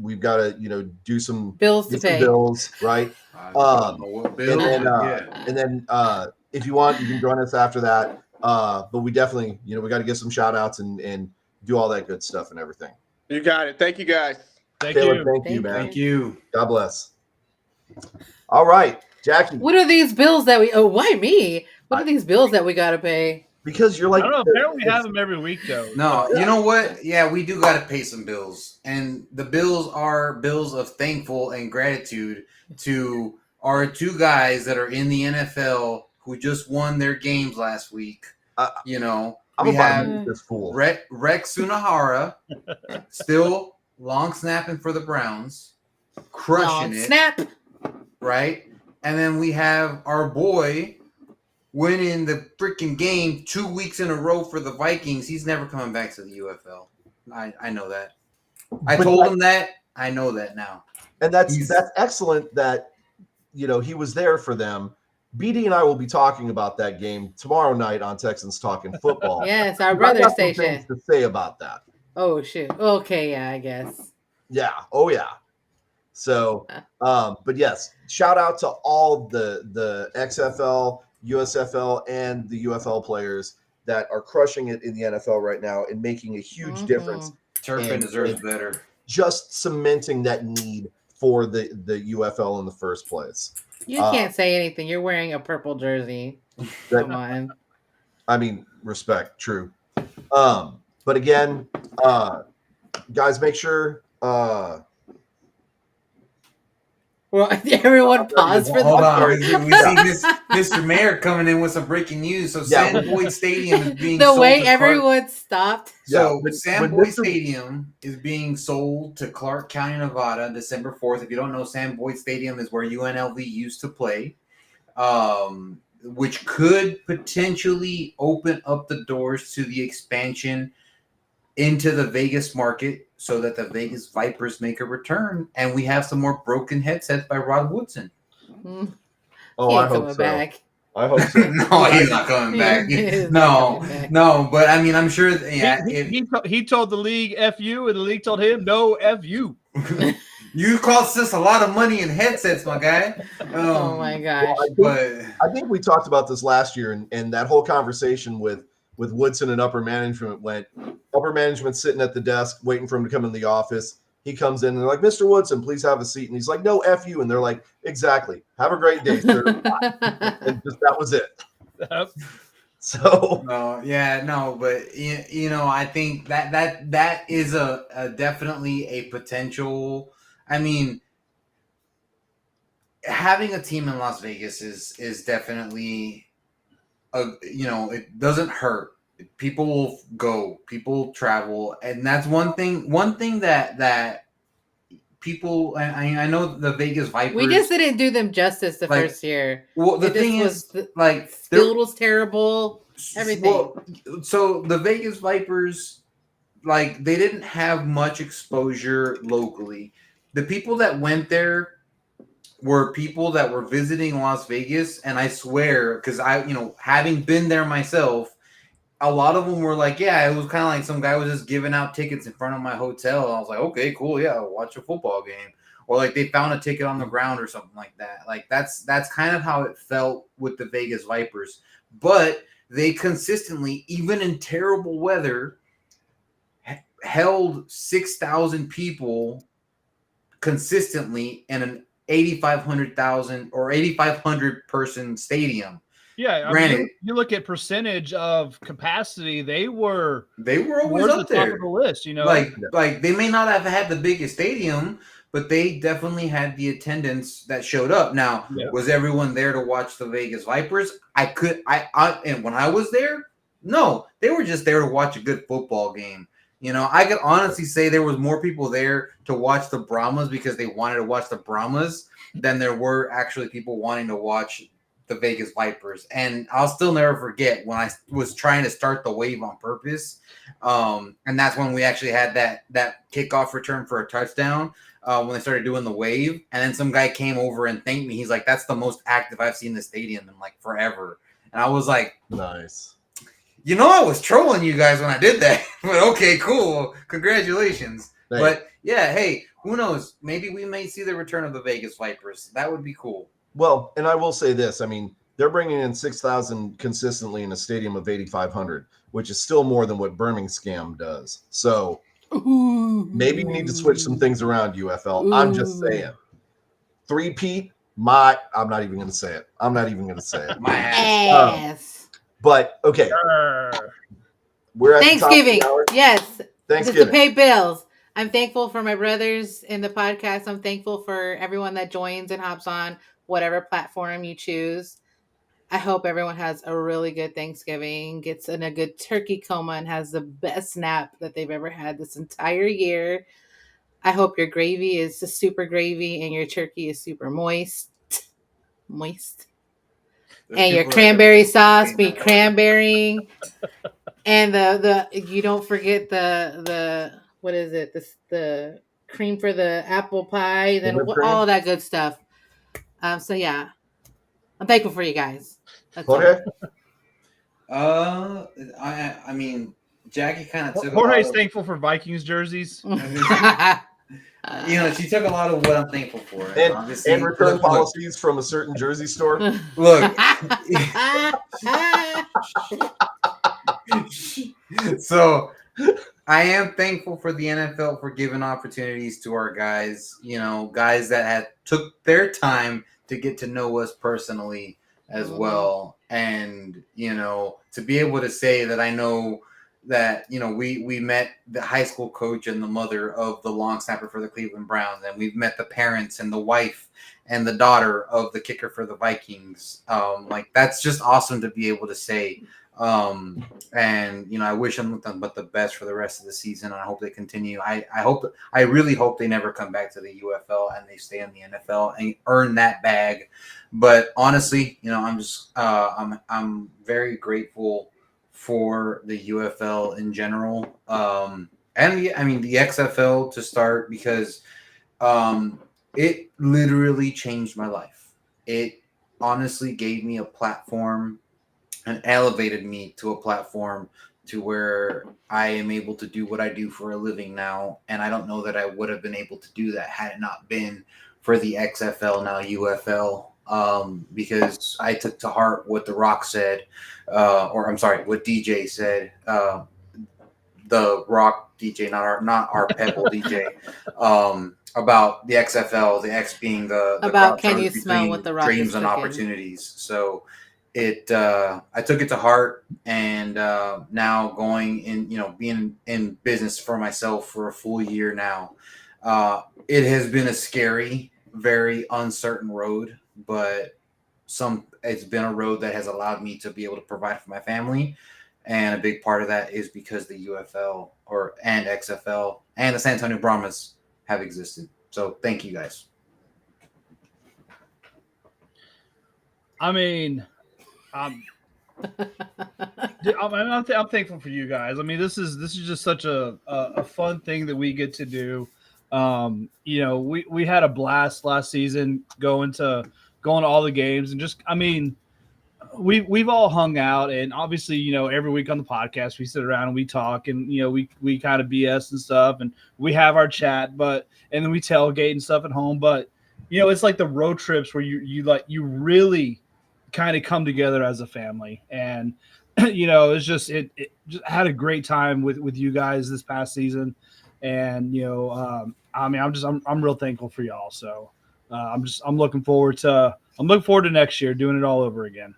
We've got to, do some Bills to get some pay. bills, right? I don't know what bill. And then if you want, you can join us after that. But we definitely, we got to give some shout outs and do all that good stuff and everything. You got it. Thank you, guys. Thank Caleb, you. thank you, Thank man. Thank you. God bless. All right, Jackie. What are these bills that we? Oh, why me? What are these bills that we gotta pay? Because you're I like, don't know. Apparently, we have them every week though. No, you know what? Yeah, we do got to pay some bills. And the bills are bills of thankful and gratitude to our two guys that are in the NFL who just won their games last week. I'm we about to have meet this fool. Rex Sunahara still long snapping for the Browns, crushing it. Snap. Right? And then we have our boy winning the freaking game 2 weeks in a row for the Vikings. He's never coming back to the UFL. I know that. I But told him that. I know that now. And that's He's- excellent that he was there for them. BD and I will be talking about that game tomorrow night on Texans Talking Football. Yes, our I've brother got some station. things to say about that. Oh shoot. Okay, yeah, I guess. Yeah. Oh yeah. So, but yes, shout out to all the XFL, USFL, and the UFL players that are crushing it in the NFL right now and making a huge difference. Turpin And- deserves better. Just cementing that need for the UFL in the first place. You can't say anything. You're wearing a purple jersey. That- Come on. I mean, respect, true. But again, guys, make sure. Well, everyone pause for Hold on. that. We see Mr. Mayor coming in with some breaking news. So Yeah. Sam Boyd Stadium is being The sold way to Clark. everyone stopped. So Yeah, but Sam when Boyd Mr. Stadium is being sold to Clark County, Nevada, December 4th. If you don't know, Sam Boyd Stadium is where UNLV used to play, which could potentially open up the doors to the expansion into the Vegas market so that the Vegas Vipers make a return. And we have some more broken headsets by Rod Woodson. Mm, Oh, he I ain't hope coming so. back. I hope so. No, he's not coming back. He is No, not coming back. no, but I mean, I'm sure. Yeah, He told the league "F you," and the league told him "No, F you." you cost us a lot of money in headsets, my guy. Oh my gosh. But I think we talked about this last year, and that whole conversation with Woodson and upper management went. Upper management's sitting at the desk waiting for him to come in the office. He comes in and they're like, "Mr. Woodson, please have a seat." And he's like, "No, F you." And they're like, "Exactly. Have a great day, sir." And just that was it. So but I think that is a definitely a potential. I mean, having a team in Las Vegas is definitely it doesn't hurt. People will go, people travel, and that's one thing that people. I know the Vegas Vipers. We just didn't do them justice the Like, first year. well, the It just thing was is, the- like, Field was terrible. Everything. Well, so the Vegas Vipers, like, they didn't have much exposure locally. The people that went there were people that were visiting Las Vegas, and I swear, because having been there myself, a lot of them were like, yeah, it was kind of like some guy was just giving out tickets in front of my hotel. And I was like, okay, cool, yeah, I'll watch a football game. Or like they found a ticket on the ground or something like that. Like that's kind of how it felt with the Vegas Vipers. But they consistently, even in terrible weather, held 6,000 people consistently in an 8,500 person stadium. Yeah, Granted, you look at percentage of capacity; they were always towards up the top there. of the list. Like they may not have had the biggest stadium, but they definitely had the attendance that showed up. Now, Yeah. was everyone there to watch the Vegas Vipers? And when I was there, no, they were just there to watch a good football game. I could honestly say there was more people there to watch the Brahmas because they wanted to watch the Brahmas than there were actually people wanting to watch the Vegas Vipers. And I'll still never forget when I was trying to start the wave on purpose. And that's when we actually had that kickoff return for a touchdown when they started doing the wave. And then some guy came over and thanked me. He's like, that's the most active I've seen the stadium in like forever. And I was like, nice. You know, I was trolling you guys when I did that. But okay, cool. Congratulations. Hey. But yeah, hey, who knows? Maybe we may see the return of the Vegas Vipers. That would be cool. Well, and I will say this. I mean, they're bringing in 6,000 consistently in a stadium of 8,500, which is still more than what Birmingham does. So maybe you need to switch some things around, UFL. I'm just saying. Three-peat, I'm not even going to say it. I'm not even going to say it. My ass. Ass. But, okay. We're at Thanksgiving. the top of the hour. Yes. Just to Thanksgiving. pay bills. I'm thankful for my brothers in the podcast. I'm thankful for everyone that joins and hops on whatever platform you choose. I hope everyone has a really good Thanksgiving, gets in a good turkey coma, and has the best nap that they've ever had this entire year. I hope your gravy is just super gravy and your turkey is super moist. And your cranberry sauce be cranberry. And the you don't forget the what is it? The cream for the apple pie, then whipped cream? all that good stuff. So yeah. I'm thankful for you guys. That's Okay. I mean, Jackie kind of took Jorge's thankful for Vikings jerseys. all. You know, she took a lot of what I'm thankful for. And return policies from a certain Jersey store. Look. So I am thankful for the NFL for giving opportunities to our guys, you know, guys that had took their time to get to know us personally as well. And, you know, to be able to say that I know that, you know, we met the high school coach and the mother of the long snapper for the Cleveland Browns, and we've met the parents and the wife and the daughter of the kicker for the Vikings. Like, that's just awesome to be able to say. And, you know, I wish them nothing but the best for the rest of the season. I hope they continue. I really hope they never come back to the UFL and they stay in the NFL and earn that bag. But honestly, you know, I'm just, I'm very grateful for the UFL in general. And the XFL to start, because, it literally changed my life. It honestly gave me a platform and elevated me to a platform to where I am able to do what I do for a living now. And I don't know that I would have been able to do that had it not been for the XFL, now UFL, because I took to heart what The Rock said, what DJ said, The Rock DJ, not our Pebble DJ, about the XFL, the X being the about can you crossroads smell between what the Rock dreams is and cooking? opportunities. So I took it to heart, and now going in, you know, being in business for myself for a full year now, it has been a scary, very uncertain road, but it's been a road that has allowed me to be able to provide for my family. And a big part of that is because the UFL and XFL and the San Antonio Brahmas have existed. So thank you guys. I mean, I'm thankful for you guys. I mean, this is just such a fun thing that we get to do. You know, we had a blast last season going to all the games, and just, I mean, we've all hung out, and obviously, you know, every week on the podcast we sit around and we talk, and, you know, we kind of BS and stuff, and we have our chat, and then we tailgate and stuff at home. But, you know, it's like the road trips where you really kind of come together as a family. And, you know, it's just, it just had a great time with you guys this past season. And, you know, I mean, I'm real thankful for y'all. So I'm looking forward to next year doing it all over again.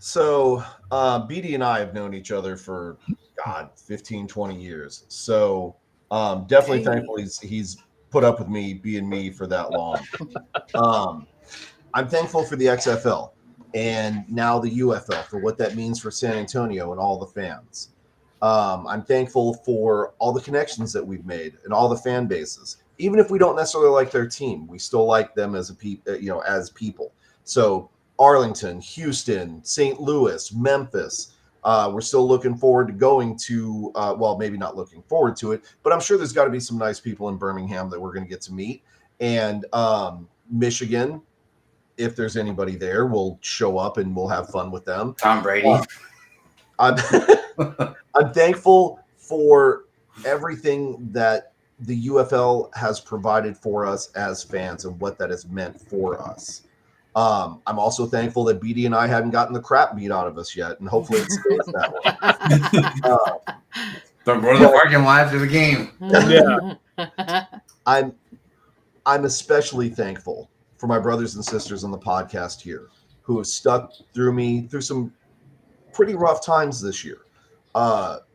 So BD and I have known each other for 15, 20 years. So definitely thankful he's put up with me being me for that long. I'm thankful for the XFL and now the UFL for what that means for San Antonio and all the fans. I'm thankful for all the connections that we've made and all the fan bases. Even if we don't necessarily like their team, we still like them as as people. So Arlington, Houston, St. Louis, Memphis. We're still looking forward to going to, maybe not looking forward to it, but I'm sure there's got to be some nice people in Birmingham that we're going to get to meet. And Michigan if there's anybody there, we'll show up and we'll have fun with them. Tom Brady. I'm I'm thankful for everything that the UFL has provided for us as fans and what that has meant for us. I'm also thankful that BD and I hadn't gotten the crap beat out of us yet, and hopefully it stays that way. Don't go to the parking lot after the game. Yeah. I'm especially thankful for my brothers and sisters on the podcast here who have stuck through some pretty rough times this year.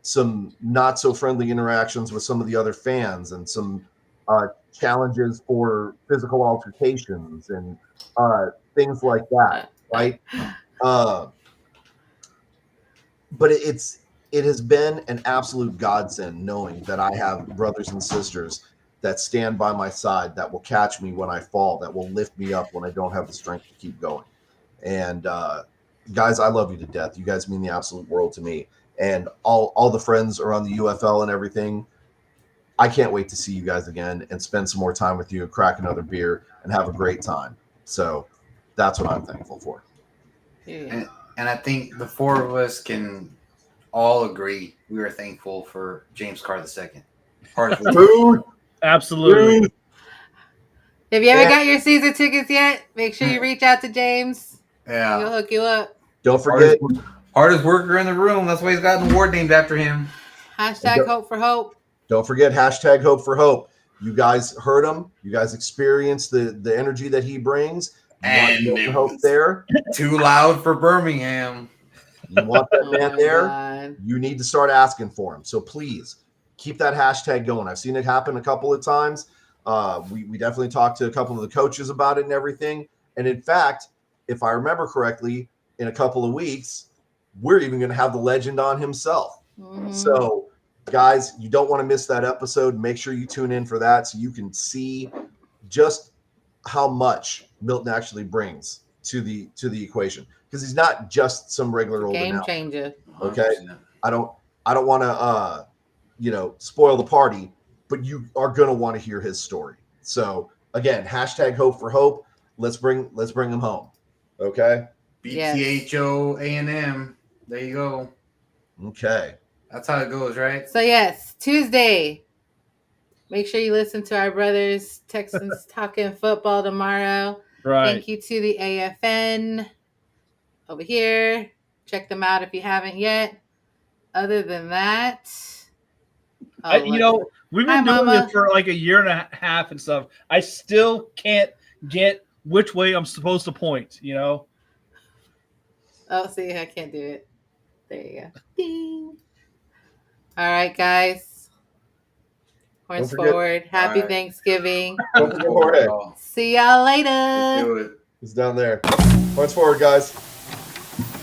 Some not so friendly interactions with some of the other fans and some challenges for physical altercations and things like that, right? But it has been an absolute godsend knowing that I have brothers and sisters that stand by my side, that will catch me when I fall, that will lift me up when I don't have the strength to keep going. And guys, I love you to death. You guys mean the absolute world to me. And all the friends around the UFL and everything, I can't wait to see you guys again and spend some more time with you, crack another beer, and have a great time. So that's what I'm thankful for. Yeah. And I think the four of us can all agree we are thankful for James Carr II. Absolutely. If you haven't Yeah. got your season tickets yet, make sure you reach out to James. He'll Yeah. hook you up. Don't forget, Hardest worker in the room. That's why he's got an award named after him. Hashtag hope for hope. don't forget hashtag hope for hope. You guys heard him. You guys experienced the energy that he brings. You And want it hope was- there. Too loud for Birmingham. You want that Oh man my there. God. You need to start asking for him. So please keep that hashtag going. I've seen it happen a couple of times. We definitely talked to a couple of the coaches about it and everything. And in fact, if I remember correctly, in a couple of weeks, we're even going to have the legend on himself. Mhm. So, guys, you don't want to miss that episode. Make sure you tune in for that so you can see just how much Milton actually brings to the equation, because he's not just some regular old Game announcer. changer. Okay. I don't want to spoil the party, but you are going to want to hear his story. So again, hashtag hope for hope. Let's bring him home. Okay. Yes. BTHO A&M. There you go. Okay. That's how it goes, right? So yes, Tuesday. Make sure you listen to our brothers Texans talking football tomorrow. Right. Thank you to the AFN over here. Check them out if you haven't yet. Other than that, We've Hi, been doing Mama. it for like a year and a half and stuff. I still can't get which way I'm supposed to point, Oh, see, I can't do it. There you go. Ding. All right, guys. Horns Don't forget- forward. Happy All right. Thanksgiving. Don't forget Jorge. See y'all later. Let's do it. He's down there. Horns forward, guys.